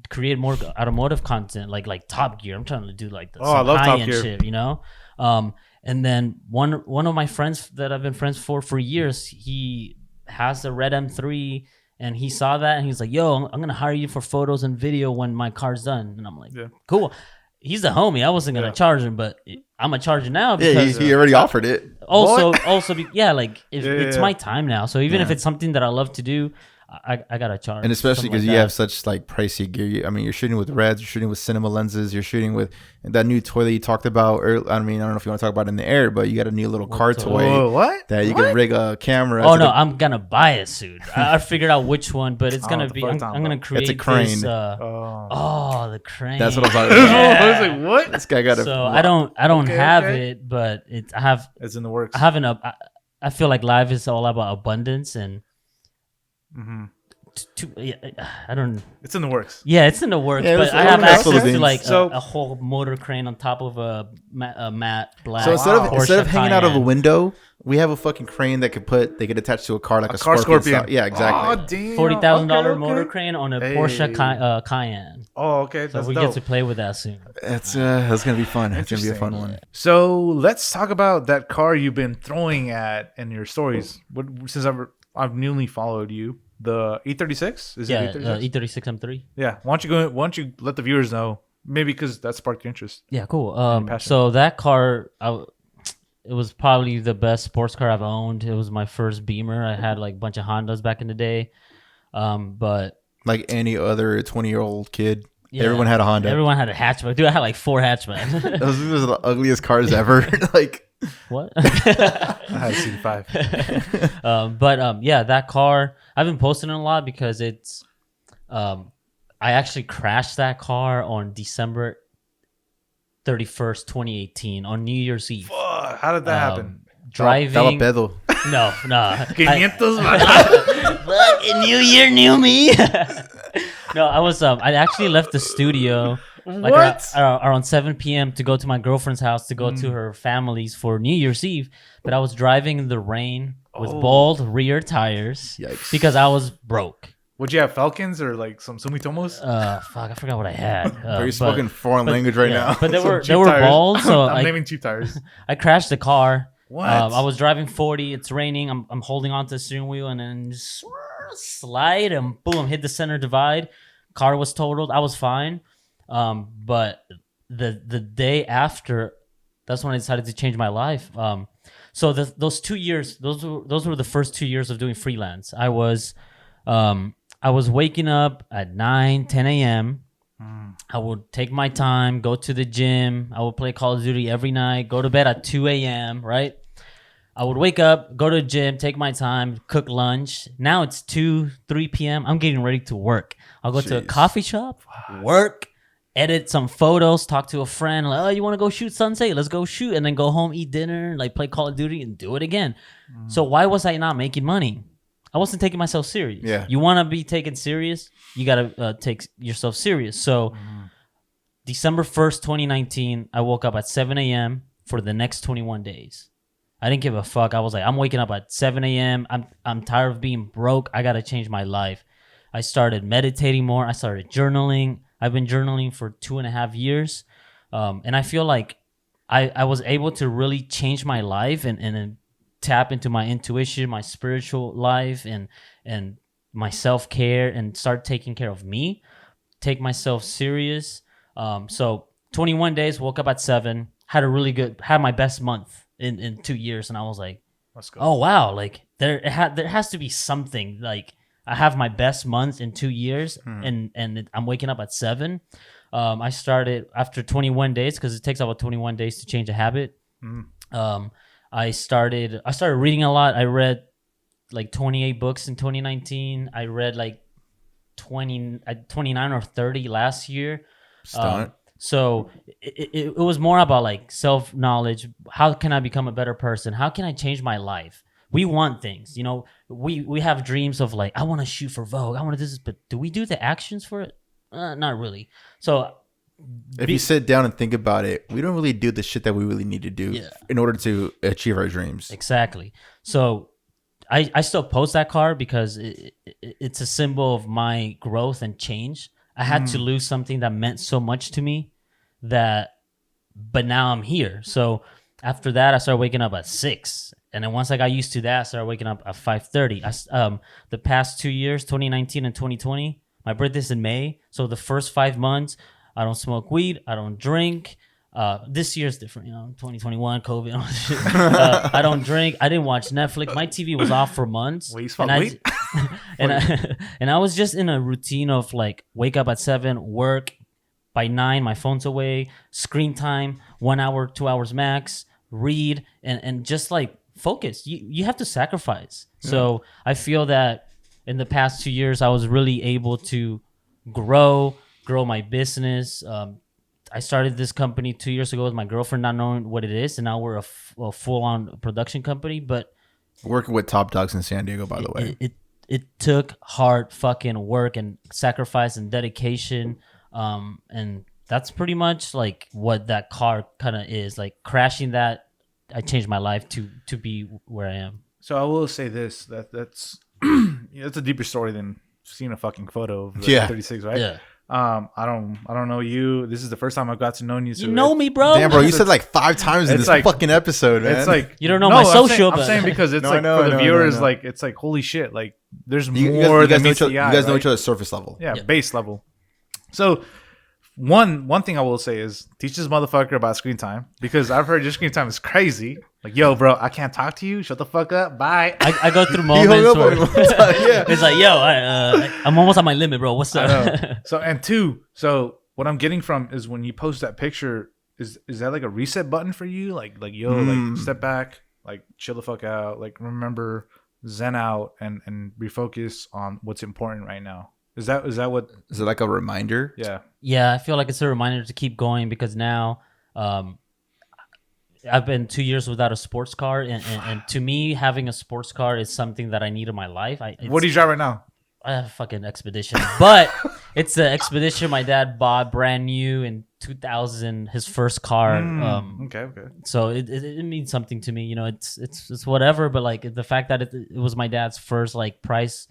create more automotive content, like Top Gear. I'm trying to do like I love Top Gear shit, you know. And then one of my friends that I've been friends for years, he has a Red M3, and he saw that and he's like, "Yo, I'm gonna hire you for photos and video when my car's done." And I'm like, "Cool." He's the homie. I wasn't gonna charge him, but I'm gonna charge him now because he already offered it. Also, it's my time now. So even if it's something that I love to do, I gotta charge. And especially because you have such like pricey gear. I mean, you're shooting with Reds, you're shooting with cinema lenses, you're shooting with that new toy that you talked about. I don't know if you want to talk about it in the air, but you got a new little car toy that you can rig a camera. Oh no, I'm gonna buy it soon. I figured out which one, but it's gonna be. I'm gonna create. It's a crane. This, the crane. That's what I was talking about. I was like, what? This guy got it. So I don't have it, but it's in the works. I have I feel like life is all about abundance and. Mm-hmm. I don't. It's in the works. Yeah, it's in the works, but I have access to like a whole motor crane on top of a matte black. So instead of hanging out of a window, we have a fucking crane that they could attach to a car like a Scorpion. Yeah, exactly. Oh, damn. $40,000 motor crane on a Porsche Cayenne. Oh, okay. So we get to play with that soon. That's gonna be fun. It's gonna be a fun one. So let's talk about that car you've been throwing at in your stories. Since I've newly followed you. The E36? Is it E36? E36 M3. Yeah. Why don't you let the viewers know? Maybe because that sparked your interest. Yeah, cool. So that car, it was probably the best sports car I've owned. It was my first Beamer. I had like a bunch of Hondas back in the day. But like any other 20-year-old kid, everyone had a Honda. Everyone had a hatchback. Dude, I had like 4 hatchbacks. Those were the ugliest cars ever. Like what? I had a CD5. But that car, I've been posting it a lot because it's I actually crashed that car on December 31st, 2018 on New Year's Eve. How did that happen? Driving. Dala pedo. No. 500 fucking New Year, new me. No, I actually left the studio around 7 p.m. to go to my girlfriend's house to go to her family's for New Year's Eve. But I was driving in the rain with bald rear tires because I was broke. Would you have Falcons or like some Sumitomos? Fuck, I forgot what I had. Are you spoken foreign language right now? But they were bald, so I'm naming cheap tires. I crashed the car. What? I was driving 40. It's raining. I'm holding onto the steering wheel and then just slide and boom, hit the center divide. Car was totaled. I was fine. But the day after That's when I decided to change my life. So those 2 years, those were the first 2 years of doing freelance. I was waking up at 9, 10 a.m. I would take my time, go to the gym. I would play Call of Duty every night, go to bed at 2 a.m., right? I would wake up, go to the gym, take my time, cook lunch. Now it's 2, 3 p.m. I'm getting ready to work. I'll go to a coffee shop, work, edit some photos, talk to a friend. Like, oh, you want to go shoot sunset? Let's go shoot. And then go home, eat dinner, like play Call of Duty and do it again. So why was I not making money? I wasn't taking myself serious. Yeah. You want to be taken serious? You got to take yourself serious. So December 1st, 2019, I woke up at 7 a.m. for the next 21 days. I didn't give a fuck. I was like, I'm waking up at 7 a.m. I'm tired of being broke. I got to change my life. I started meditating more. I started journaling. I've been journaling for 2.5 years. And I feel like I was able to really change my life and tap into my intuition, my spiritual life, and my self-care, and start taking care of me, take myself serious. So 21 days, woke up at 7, had my best month in 2 years. And I was like, Let's go. oh wow, like there has to be something. Like I have my best month in 2 years, and I'm waking up at 7. I started after 21 days, because it takes about 21 days to change a habit. I started reading a lot. I read like 28 books in 2019. I read like 29 or 30 last year. So it was more about like self-knowledge. How can I become a better person? How can I change my life? We want things, you know, we have dreams of like, I want to shoot for Vogue. I want to do this, but do we do the actions for it? Not really. So if you sit down and think about it, we don't really do the shit that we really need to do in order to achieve our dreams. Exactly. So I still post that card because it's a symbol of my growth and change. I had to lose something that meant so much to me but now I'm here. So after that, I started waking up at 6. And then once I got used to that, I started waking up at 5:30. The past 2 years, 2019 and 2020, my birthday's in May. So the first 5 months, I don't smoke weed. I don't drink. This year's different, you know, 2021, COVID, all that shit. I don't drink. I didn't watch Netflix. My TV was off for months. And I was just in a routine of like, wake up at 7, work. By 9, my phone's away. Screen time, 1 hour, 2 hours max. Read and just like focus. You have to sacrifice. Yeah. So I feel that in the past 2 years, I was really able to grow my business. I started this company 2 years ago with my girlfriend, not knowing what it is, and now we're a full-on production company. But working with top dogs in San Diego, by the way, it took hard fucking work and sacrifice and dedication, and that's pretty much like what that car kind of is. Like crashing that, I changed my life to be where I am. So I will say this: that's that's a deeper story than seeing a fucking photo of 36, right? Yeah. I don't know you. This is the first time I've got to know you. So you know me, bro. Damn, bro, you said like 5 times in this like, fucking episode, man. It's like you don't know my social. I'm saying because it's like for the viewers, like it's like holy shit, like there's more than meets the eye. You guys know each other's surface level, base level. So one thing I will say is teach this motherfucker about screen time, because I've heard your screen time is crazy. Like, yo, bro, I can't talk to you. Shut the fuck up. Bye. I go through moments where it's like, yo, I'm almost at my limit, bro. What's up? So what I'm getting from is when you post that picture, is that like a reset button for you? Like yo, like step back, like chill the fuck out, like remember, zen out, and refocus on what's important right now. Is that what? Is it like a reminder? Yeah, I feel like it's a reminder to keep going, because now I've been 2 years without a sports car, and to me, having a sports car is something that I need in my life. What do you drive right now? I have a fucking Expedition, but it's the Expedition my dad bought brand new in 2000, his first car. Okay. So it means something to me, you know. It's whatever, but like the fact that it was my dad's first like price.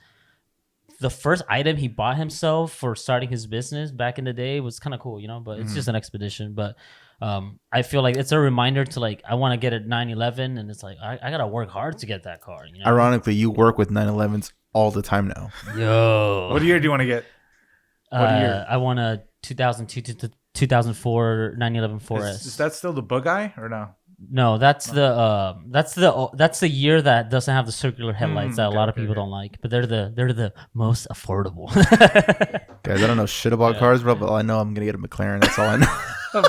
The first item he bought himself for starting his business back in the day was kind of cool, you know, but it's just an Expedition. But I feel like it's a reminder to like, I want to get a 911, and it's like, I got to work hard to get that car. You know? Ironically, you work with 911s all the time now. Yo. What year do you want to get? I want a 2002 to 2004 911 4S. Is that still the bug eye or no? No, that's the year that doesn't have the circular headlights that a lot of people don't like, but they're the most affordable. Guys, I don't know shit about cars, bro, but I know I'm gonna get a McLaren. That's all I know.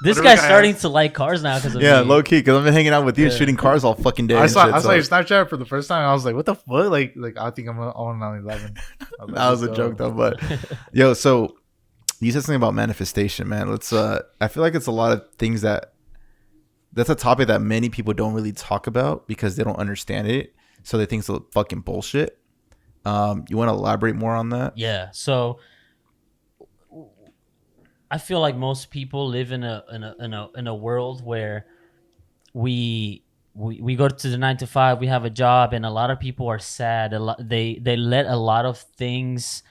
This guy's starting to like cars now because of me. Low key, because I've been hanging out with you and shooting cars all fucking day. I saw your Snapchat for the first time. I was like, what the fuck? Like I think I'm on 11. That was a joke though, but yo, so you said something about manifestation, man. Let's I feel like it's a lot of things that's a topic that many people don't really talk about because they don't understand it, so they think it's a fucking bullshit. You want to elaborate more on that? Yeah. So I feel like most people live in a world where we go to the 9 to 5, we have a job, and a lot of people are sad. They let a lot of things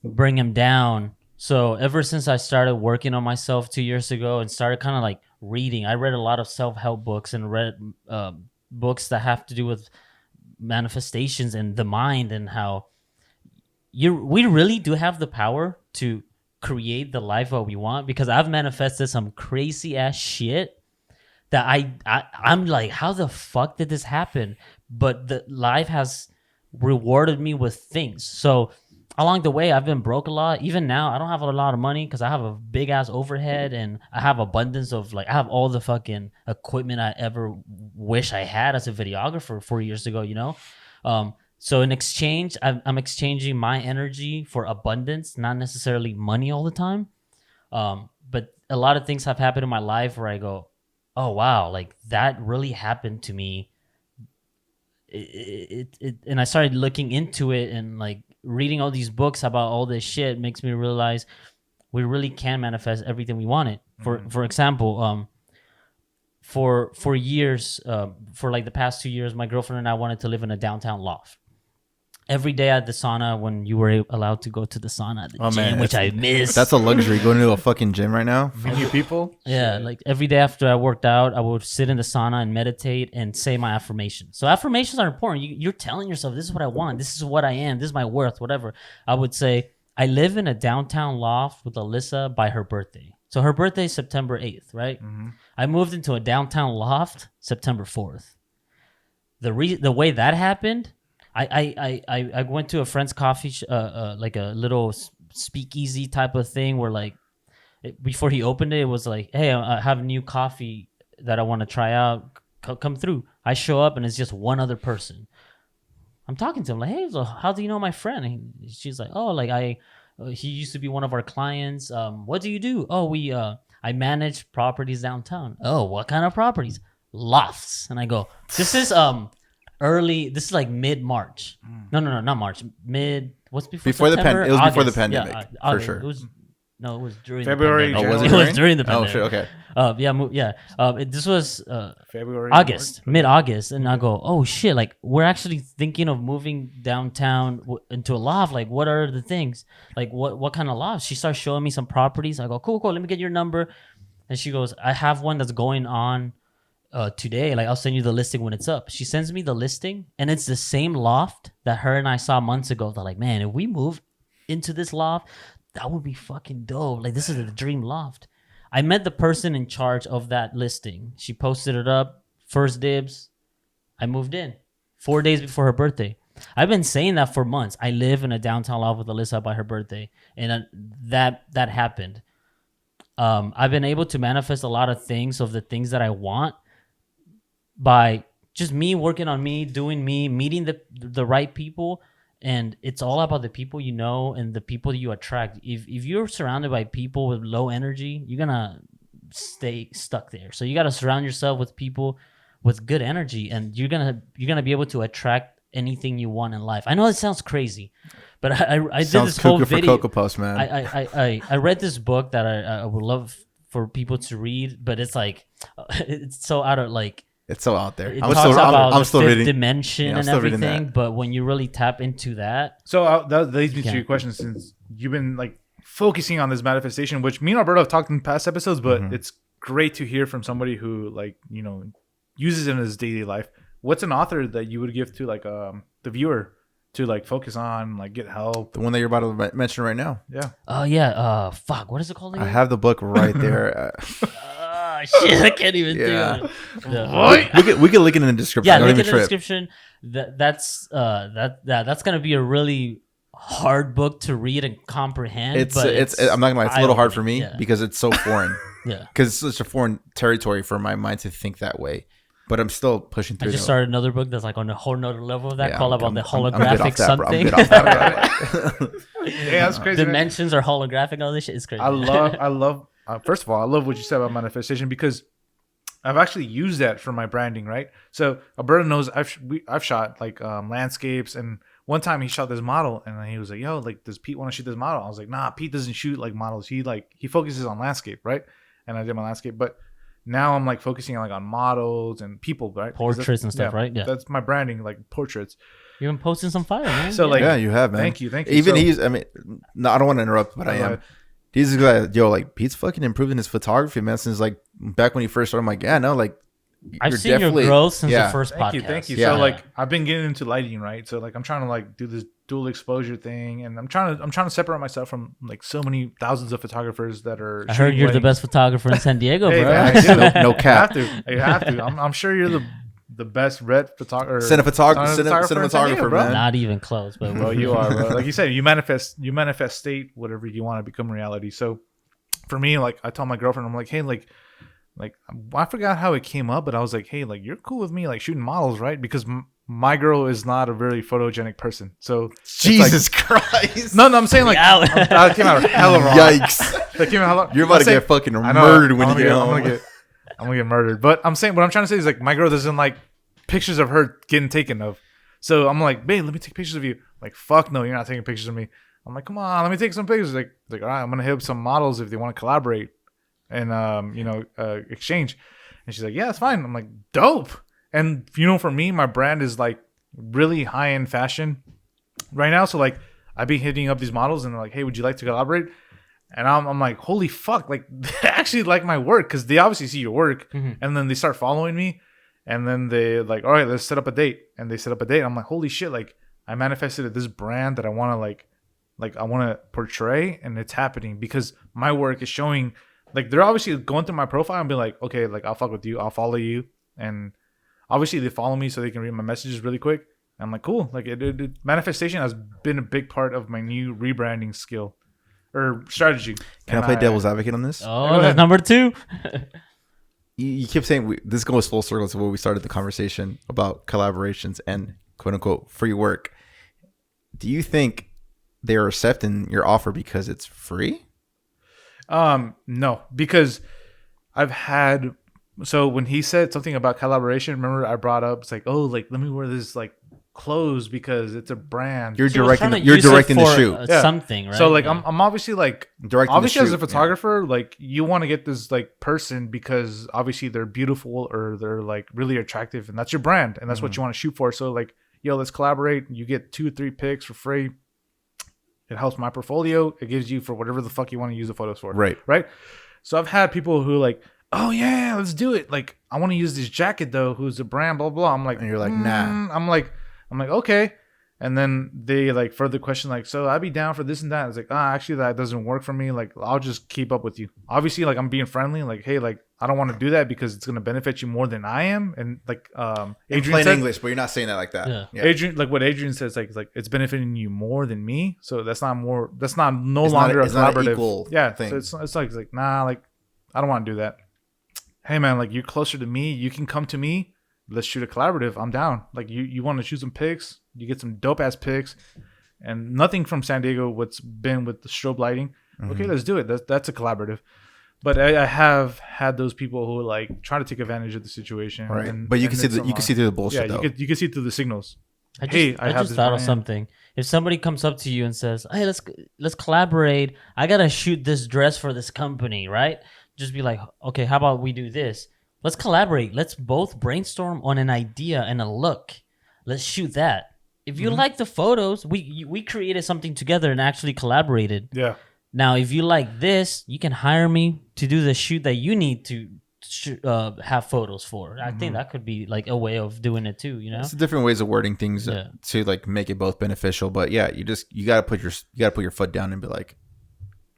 bring them down. So ever since I started working on myself 2 years ago and started kind of like reading, I read a lot of self-help books and read books that have to do with manifestations and the mind and how we really do have the power to create the life that we want, because I've manifested some crazy ass shit that I'm like, how the fuck did this happen? But the life has rewarded me with things. So along the way, I've been broke a lot. Even now, I don't have a lot of money because I have a big ass overhead and I have abundance of I have all the fucking equipment I ever wish I had as a videographer 4 years ago, you know? So in exchange, I'm exchanging my energy for abundance, not necessarily money all the time. But a lot of things have happened in my life where I go, oh, wow, like that really happened to me. And I started looking into it and like reading all these books about all this shit makes me realize we really can manifest everything we wanted. For example, for years, for like the past 2 years, my girlfriend and I wanted to live in a downtown loft. Every day at the sauna, when you were allowed to go to the sauna at the gym, man, which I miss. That's a luxury, going to a fucking gym right now. Many people. Yeah, Shit. like every day after I worked out, I would sit in the sauna and meditate and say my affirmations. So affirmations are important. You're telling yourself, this is what I want. This is what I am. This is my worth, whatever. I would say, I live in a downtown loft with Alyssa by her birthday. So her birthday is September 8th, right? Mm-hmm. I moved into a downtown loft September 4th. The way that happened, I went to a friend's coffee, like a little speakeasy type of thing where like before he opened it, it was like, hey, I have a new coffee that I want to try out. Come through. I show up and it's just one other person. I'm talking to him like, hey, so how do you know my friend? And she's like, oh, like he used to be one of our clients. What do you do? Oh, I manage properties downtown. Oh, what kind of properties? Lofts. And I go, this is this is like mid-March. No, not March. What's before September? It was August. before the pandemic, Yeah, for sure. It was during February. the pandemic. Oh, was It was during the pandemic. Oh, shit, okay. This was February, August, mid-August, and I go, oh shit! Like we're actually thinking of moving downtown into a loft. Like, what are the things? Like, what kind of lofts? She starts showing me some properties. I go, cool. Let me get your number. And she goes, I have one that's going on today. Like, I'll send you the listing when it's up. She sends me the listing, and it's the same loft that her and I saw months ago. They're like, man, if we move into this loft, that would be fucking dope. Like, this is the dream loft. I met the person in charge of that listing. She posted it up, first dibs. I moved in 4 days before her birthday. I've been saying that for months. I live in a downtown loft with Alyssa by her birthday, and that happened. I've been able to manifest a lot of things of the things that I want by just me working on me, doing me, meeting the right people. And it's all about the people you know and the people that you attract. If you're surrounded by people with low energy, you're gonna stay stuck there. So you gotta surround yourself with people with good energy, and you're gonna be able to attract anything you want in life. I know it sounds crazy, but I did this whole video. For Cocoa Puffs, man. I read this book that I would love for people to read, but it's like it's so out of like. It's so out there. I'm still reading dimension and everything, but when you really tap into that, so that leads me to your question. Since you've been like focusing on this manifestation, which me and Alberto have talked in past episodes, but it's great to hear from somebody who uses it in his daily life. What's an author that you would give to like the viewer to like focus on, like get help. The one that you're about to mention right now. Yeah. Oh yeah. Fuck. What is it called again? I have the book right there. Shit, I can't even Yeah. do it. Yeah. we can link it in the description. Yeah, Don't link even in the trip. description. That's gonna be a really hard book to read and comprehend. It's but I'm not gonna lie, it's a little hard for me yeah. because it's so foreign. Yeah. Because it's such a foreign territory for my mind to think that way. But I'm still pushing I through. just started another book that's like on a whole nother level of that, Yeah, called I'm about the good holographic off that, bro. I'm something. good off that, bro. Yeah, that's crazy. Dimensions are holographic. All this shit is crazy. I love. First of all, I love what you said about manifestation because I've actually used that for my branding, right? So Alberto knows I've shot like landscapes, and one time he shot this model, and he was like, "Yo, like, does Pete want to shoot this model?" I was like, "Nah, Pete doesn't shoot like models. He focuses on landscape, right?" And I did my landscape, but now I'm like focusing on like on models and people, right? Portraits and stuff, right? Yeah. That's my branding, like portraits. You've been posting some fire, man. So, like, Yeah, you have, man. Thank you. Even So- I mean, no, I don't want to interrupt, but I am. Right. He's like, yo, like Pete's fucking improving his photography, man. Since like back when he first started, I'm like, yeah, no, like I've you're seen your definitely- growth since yeah. the first podcast. Thank you. Yeah. So like I've been getting into lighting, right? So like I'm trying to like do this dual exposure thing, and I'm trying to separate myself from like so many thousands of photographers that are. I heard you're the weddings. best photographer in San Diego, Hey, bro. man, I do. No cap. You have to. I'm sure you're the best red photographer. Cinematographer, man. Not even close, but Bro, you are, bro. Like you said, you manifest state whatever you want to become reality. So for me, like I told my girlfriend, I'm like, hey, like I forgot how it came up, but I was like, hey, like you're cool with me like shooting models, right? Because my girl is not a very photogenic person. So Jesus Christ. no, I'm saying like Ow. that came out hella wrong. Yikes. That came out hella. You're about I'm to saying- get fucking I know, murdered when you get I'm home. gonna get murdered. But I'm saying what I'm trying to say is like my girl doesn't like pictures of her getting taken of. So I'm like, babe, let me take pictures of you. Like, fuck no, you're not taking pictures of me. I'm like, come on, let me take some pictures. Like all right, I'm gonna hit up some models if they want to collaborate and exchange. And she's like, yeah, it's fine. I'm like, dope. And for me, my brand is like really high end fashion right now. So like I've been hitting up these models and they're like, hey, would you like to collaborate? And I'm like, holy fuck, like they actually like my work because they obviously see your work, and then they start following me, and then they like, all right, let's set up a date, and they set up a date. I'm like, holy shit, like I manifested this brand that I want to like I want to portray, and it's happening because my work is showing. Like they're obviously going through my profile and be like, okay, like I'll fuck with you, I'll follow you, and obviously they follow me so they can read my messages really quick. And I'm like, cool, like it manifestation has been a big part of my new rebranding skill. Or strategy. Can I play devil's advocate on this? Oh, that's number 2. You keep saying this goes full circle to where we started the conversation about collaborations and quote unquote free work. Do you think they're accepting your offer because it's free? No, because I've had. So when he said something about collaboration, remember I brought up, it's like, oh, like let me wear this like clothes because it's a brand. You're So directing. trying to You're use it directing the for, shoot. Yeah. something, right? So like Yeah. I'm obviously like Directing obviously the as a shoot, yeah. photographer, like you want to get this like person because obviously they're beautiful or they're like really attractive, and that's your brand, and that's what you want to shoot for. So like, yo, let's collaborate. You get 2 or 3 pics for free. It helps my portfolio. It gives you for whatever the fuck you want to use the photos for. Right. So I've had people who like, oh yeah, let's do it. Like I want to use this jacket though, who's a brand, blah blah. I'm like, And you're like, nah. I'm like, okay. And then they like further question like, so I'd be down for this and that. It's like, actually that doesn't work for me. Like I'll just keep up with you. Obviously, like I'm being friendly. Like, hey, like I don't want to do that because it's gonna benefit you more than I am. And like In Adrian plain said, English, but you're not saying that like that. Yeah. Adrian, like what Adrian says, like it's benefiting you more than me. So that's not no It's not longer a- a it's not an collaborative equal yeah thing. So it's like nah, like I don't want to do that. Hey man, like you're closer to me. You can come to me. Let's shoot a collaborative. I'm down. Like you want to shoot some pics. You get some dope ass pics, and nothing from San Diego. What's been with the strobe lighting? Okay, let's do it. That's a collaborative. But I have had those people who like try to take advantage of the situation. Right. And, But you and can see it's you can see through the bullshit yeah, though. you can see through the signals. I just, Hey, I I have just this thought of brand. something. If somebody comes up to you and says, "Hey, let's collaborate. I gotta shoot this dress for this company, right?" Just be like, "Okay, how about we do this? Let's collaborate. Let's both brainstorm on an idea and a look. Let's shoot that. If you like the photos, we created something together and actually collaborated. Yeah. Now, if you like this, you can hire me to do the shoot that you need to have photos for. I think that could be like a way of doing it too. You know, It's different ways of wording things to like make it both beneficial. But yeah, you gotta put your foot down and be like,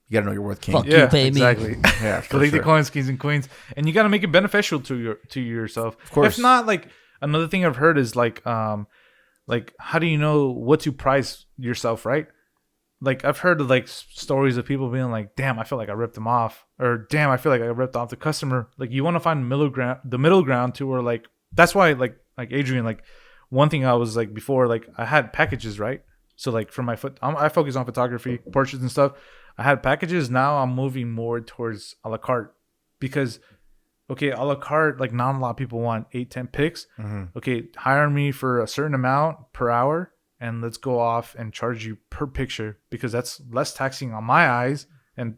you gotta know your worth, king. Fuck you, pay me. Exactly. Yeah, for Collect the sure. coins, kings and queens, and you got to make it beneficial to yourself. Of course. If not, like another thing I've heard is like how do you know what to price yourself, right? Like I've heard of like stories of people being like, "Damn, I feel like I ripped them off," or "Damn, I feel like I ripped off the customer." Like you want to find the middle ground to where like that's why like Adrian, like one thing I was like before, like I had packages, right? So like for my I focus on photography, portraits and stuff. I had packages. Now I'm moving more towards a la carte because, okay, a la carte, like not a lot of people want 8-10 pics. Okay, hire me for a certain amount per hour and let's go off and charge you per picture because that's less taxing on my eyes and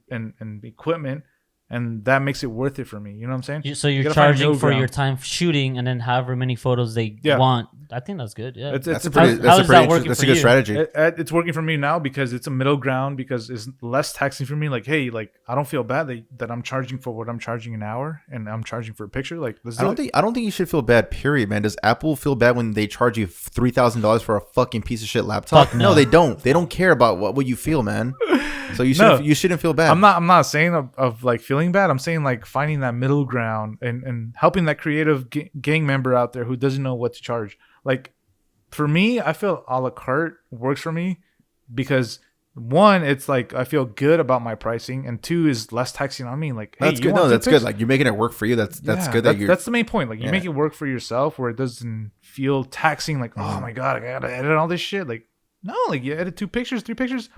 equipment. And that makes it worth it for me. You know what I'm saying? So you're charging for your time shooting and then however many photos they want. I think that's good. Yeah. That's a good strategy. It's working for me now because it's a middle ground because it's less taxing for me. Like, hey, like I don't feel bad that I'm charging for what I'm charging an hour and I'm charging for a picture. Like, I don't think you should feel bad. Period, man. Does Apple feel bad when they charge you $3,000 for a fucking piece of shit laptop? Fuck no. No, they don't. They don't care about what you feel, man. So you shouldn't feel bad. I'm not saying of like feeling bad. I'm saying like finding that middle ground and helping that creative gang member out there who doesn't know what to charge. Like for me, I feel a la carte works for me because one, it's like I feel good about my pricing, and two is less taxing on me. Like, hey, that's good. No, that's good. Like you're making it work for you. That's good. That's the main point. Like you make it work for yourself, where it doesn't feel taxing. Like, oh my god, I gotta edit all this shit. Like, no, like you edit 2 pictures, 3 pictures.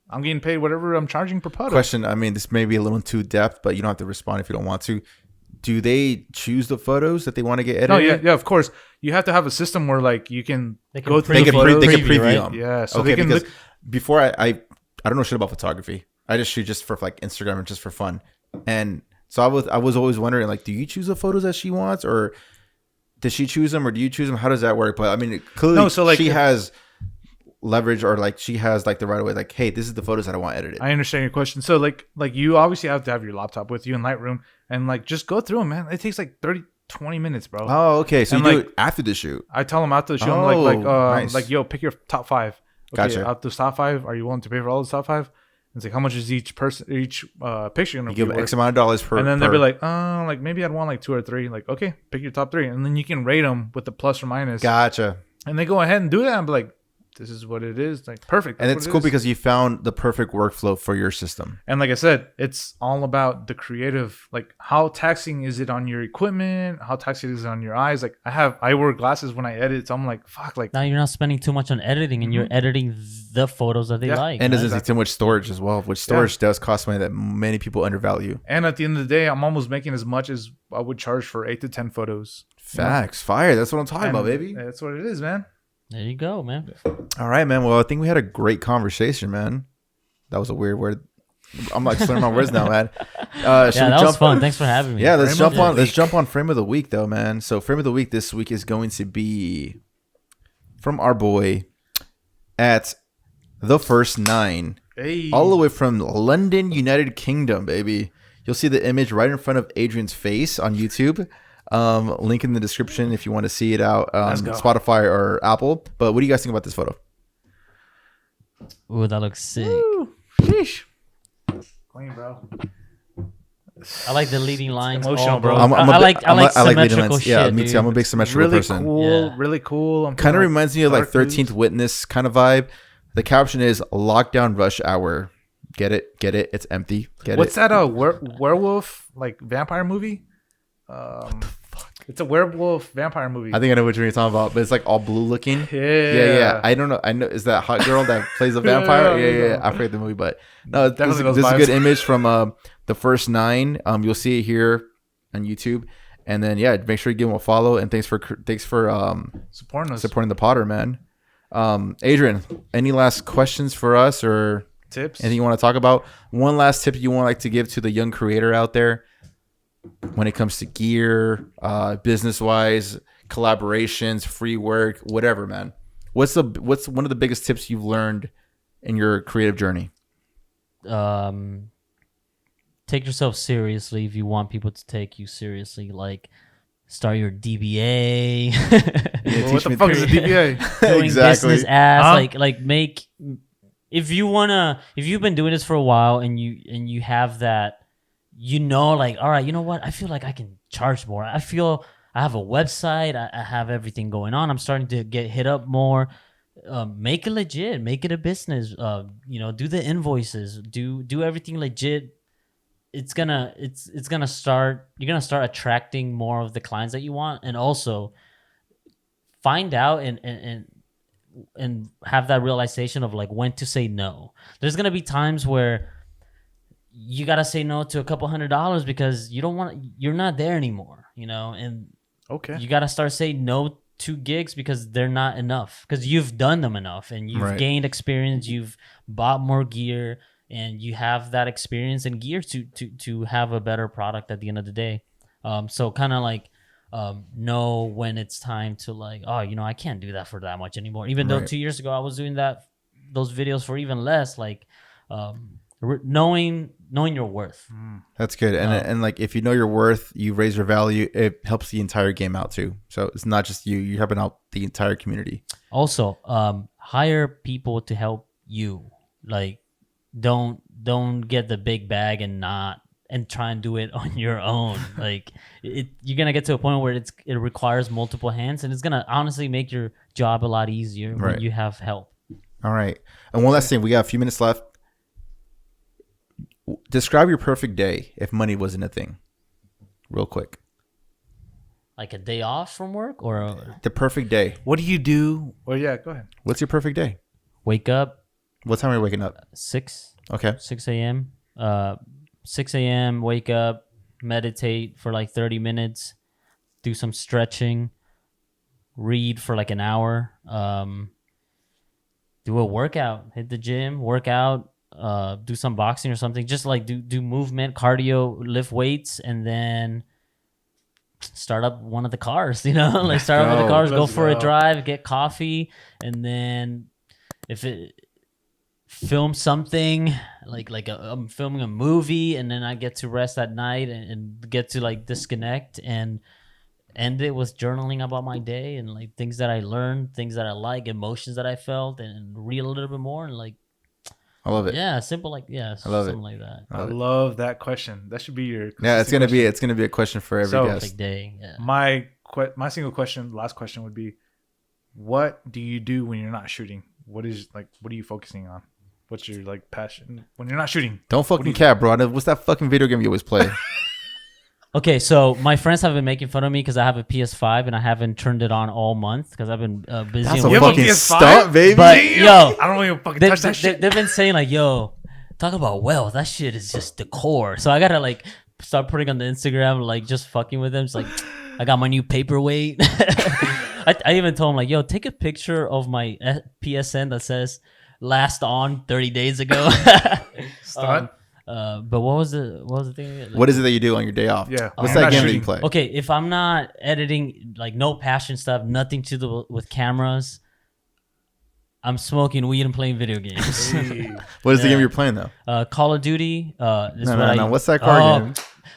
I'm getting paid whatever I'm charging per product. Question. I mean, this may be a little too depth, but you don't have to respond if you don't want to. Do they choose the photos that they want to get edited? No, yeah, of course. You have to have a system where like you can go through they the can photos. preview right? them. Yeah, so okay, they can because look. before I don't know shit about photography. I just shoot just for like Instagram and just for fun. And so I was always wondering, like, do you choose the photos that she wants, or does she choose them, or do you choose them? How does that work? But I mean, clearly, she has leverage, or like she has like the right way. Like, hey, this is the photos that I want edited. I understand your question. So like you obviously have to have your laptop with you in Lightroom and like just go through them, man. It takes like 20 minutes, bro. Oh, okay. So and you like, do it after the shoot. I tell them after the shoot, I'm nice. like, yo, pick your top 5. Okay, Gotcha. out those top 5, are you willing to pay for all the top 5? It's like, how much is each picture gonna be give worth? X amount of dollars per. And then they'll be like, like maybe I'd want like 2 or 3. Like, okay, pick your top 3, and then you can rate them with the plus or minus. Gotcha. And they go ahead and do that and be like, this is what it is. Like, perfect. And it's cool because you found the perfect workflow for your system. And like I said, it's all about the creative. Like, how taxing is it on your equipment? How taxing is it on your eyes? Like, I wear glasses when I edit, so I'm like, fuck. Like, now you're not spending too much on editing, and you're editing the photos that they like. And it doesn't take too much storage as well, which storage does cost money that many people undervalue. And at the end of the day, I'm almost making as much as I would charge for 8 to 10 photos. Facts. Fire. That's what I'm talking about, baby. That's what it is, man. There you go, man. All right, man. Well, I think we had a great conversation, man. That was a weird word. I'm like slurring my words now, man. That was fun. Thanks for having me. Yeah, let's jump on frame of the week, though, man. So frame of the week this week is going to be from our boy at the First 9, all the way from London, United Kingdom, baby. You'll see the image right in front of Adrian's face on YouTube. Link in the description if you want to see it out on Spotify or Apple. But what do you guys think about this photo? Ooh, that looks sick. Ooh, sheesh. Clean, bro. I like the leading lines. Emotional, bro. I like symmetrical shit. Yeah, me too. I'm a big symmetrical person. Really cool. Kind of reminds me of like 13th Witness kind of vibe. The caption is "Lockdown Rush Hour." Get it? It's empty. What's that? Werewolf like vampire movie? It's a werewolf vampire movie. I think I know which one you're talking about, but it's like all blue looking. Yeah. I don't know. I know. Is that hot girl that plays a vampire? Yeah. I forget the movie, but no, this is a good image from the First 9. You'll see it here on YouTube, and then make sure you give him a follow. And thanks for supporting us, supporting the Potter, man. Adrian, any last questions for us or tips? Anything you want to talk about? One last tip you want to give to the young creator out there when it comes to gear, business-wise, collaborations, free work, whatever, man. What's one of the biggest tips you've learned in your creative journey? take yourself seriously if you want people to take you seriously. Like, start your DBA. Well, what the fuck is a DBA? Doing Exactly. business ads. Huh? Like make. If you've been doing this for a while and you have that, like, all right, you know what? I feel like I can charge more. I feel I have a website. I have everything going on. I'm starting to get hit up more. Make it legit. Make it a business. Do the invoices. Do everything legit. It's gonna start. You're gonna start attracting more of the clients that you want, and also find out and have that realization of like when to say no. There's gonna be times where you gotta say no to a couple $100 because you're not there anymore, and Okay. you gotta start saying no to gigs because they're not enough, because you've done them enough and you've Right. gained experience, you've bought more gear, and you have that experience and gear to have a better product at the end of the day. So kind of like know when it's time to like, I can't do that for that much anymore. Even though Right. 2 years ago I was doing those videos for even less. Like knowing your worth. That's good. And like if you know your worth, you raise your value. It helps the entire game out too. So it's not just you. You're helping out the entire community. Also, hire people to help you. Like, don't get the big bag and try and do it on your own. Like, you're gonna get to a point where it requires multiple hands, and it's gonna honestly make your job a lot easier Right. when you have help. All right. And one last thing, we got a few minutes left. Describe your perfect day if money wasn't a thing. Real quick. Like a day off from work, or The perfect day. What do you do? Well, yeah, go ahead. What's your perfect day? wake up What time are you waking up? 6 Okay. a.m. 6 a.m. Wake up, meditate for like 30 minutes, do some stretching, read for like an hour, do a workout, hit the gym, work out, do some boxing or something. Just like do movement, cardio, lift weights, and then start up one of the cars. Like start up one of the go. cars, go Let's for a go. drive, get coffee, and then film something like I'm filming a movie, and then I get to rest at night and get to like disconnect and end it with journaling about my day and like things that I learned, things that I like, emotions that I felt, and read a little bit more and like I love it. yeah, simple like I love something it. like that. I love that question. That should be your. Yeah, it's consistent gonna be a question for every So- guest. Perfect day. Yeah. question. My single question, last question would be, what do you do when you're not shooting? What are you focusing on? What's your like passion when you're not shooting? Don't fucking cap, bro. What's that fucking video game you always play? Okay, so my friends have been making fun of me because I have a PS5 and I haven't turned it on all month because I've been busy. That's and a You have a fucking PS5? stunt, baby. But Damn! yo, I don't even fucking they, touch that shit. they've been saying like, yo, talk about wealth. That shit is just decor. So I gotta like start putting on the Instagram, like just fucking with them. It's like, I got my new paperweight. I even told him like, yo, take a picture of my PSN that says last on 30 days ago. Stunt? But what was the thing? Like, What is it that you do on your day off? Yeah. What's I'm that not game that you shooting. play? Okay, if I'm not editing, like no passion stuff, nothing to do with cameras, I'm smoking weed and playing video games. What is the Yeah. game you're playing though? Call of Duty. Is No, what no. What's that car game?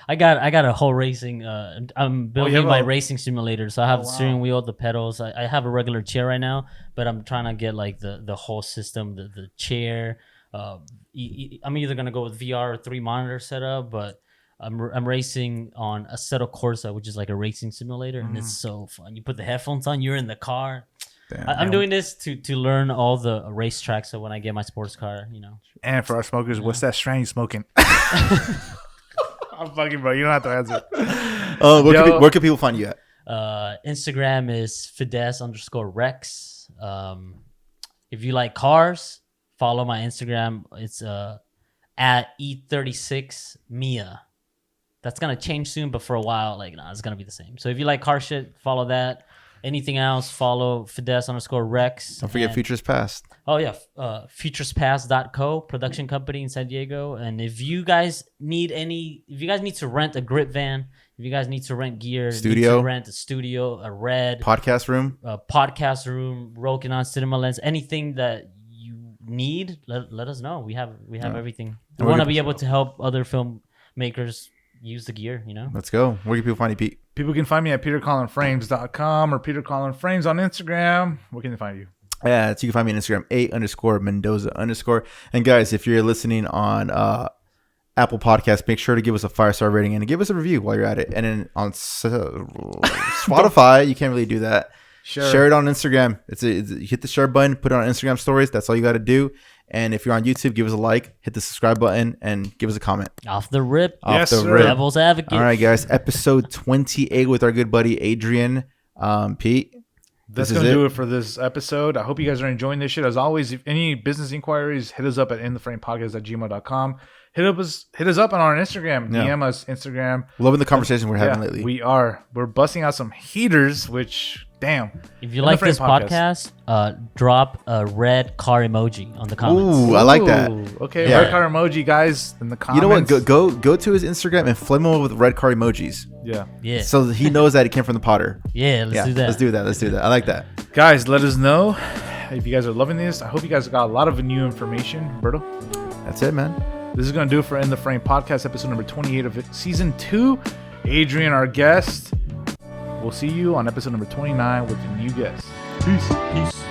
I got a whole racing. I'm building have my a- racing simulator, so I have Oh, the wow. steering wheel, the pedals. I have a regular chair right now, but I'm trying to get like the whole system, the chair. I'm either gonna go with VR or 3 monitor setup, but I'm racing on Assetto Corsa, which is like a racing simulator, and it's so fun. You put the headphones on, you're in the car. Damn. I'm doing this to learn all the racetracks, so when I get my sports car, And for our smokers, what's that strand you smoking? I'm fucking bro. You don't have to answer. Where can people find you at? Instagram is Fides_Rex. If you like cars, follow my Instagram. It's at E36 Mia. That's gonna change soon, but for a while, it's gonna be the same. So if you like car shit, follow that. Anything else, follow Fides_Rex. Don't forget And- Futures Past. Oh yeah, futurespass.co, production company in San Diego. And if you guys need to rent a grip van, if you guys need to rent gear, Studio. need to rent a studio, a red Podcast room. podcast room, Rokinon cinema lens, anything that you need, let us know. We have everything. We we're want to gonna- be able to help other film makers use the gear, you know. Let's go. Where can people find you, Pete? People can find me at petercollinframes.com or petercollinframes on Instagram. Where can they find you? Yeah, so you can find me on Instagram, @A_Mendoza_. And guys, if you're listening on Apple Podcasts, make sure to give us a 5-star rating and give us a review while you're at it. And then on Spotify, you can't really do that. Share it on Instagram. You hit the share button, put it on Instagram stories. That's all you got to do. And if you're on YouTube, give us a like, hit the subscribe button, and give us a comment. Off the rip. Yes, sir. Devil's advocate. All right, guys. Episode 28 with our good buddy Adrian. Pete. That's going to do it for this episode. I hope you guys are enjoying this shit. As always, if any business inquiries, hit us up at intheframepodcast@gmail.com. Hit us up on our Instagram. Yeah. DM us Instagram. Loving the conversation we're having lately. We're busting out some heaters, which damn. If you like this podcast, drop a red car emoji on the comments. Ooh, I like that. Okay, Yeah. red car emoji, guys, in the comments. You know what? Go to his Instagram and flame him with red car emojis. Yeah. So he knows that it came from the Potter. Yeah, let's do that. Let's do that. I like that. Guys, let us know if you guys are loving this. I hope you guys got a lot of new information. Roberto? That's it, man. This is going to do it for In the Frame podcast, episode number 28 of season 2. Adrian, our guest. We'll see you on episode number 29 with a new guest. Peace.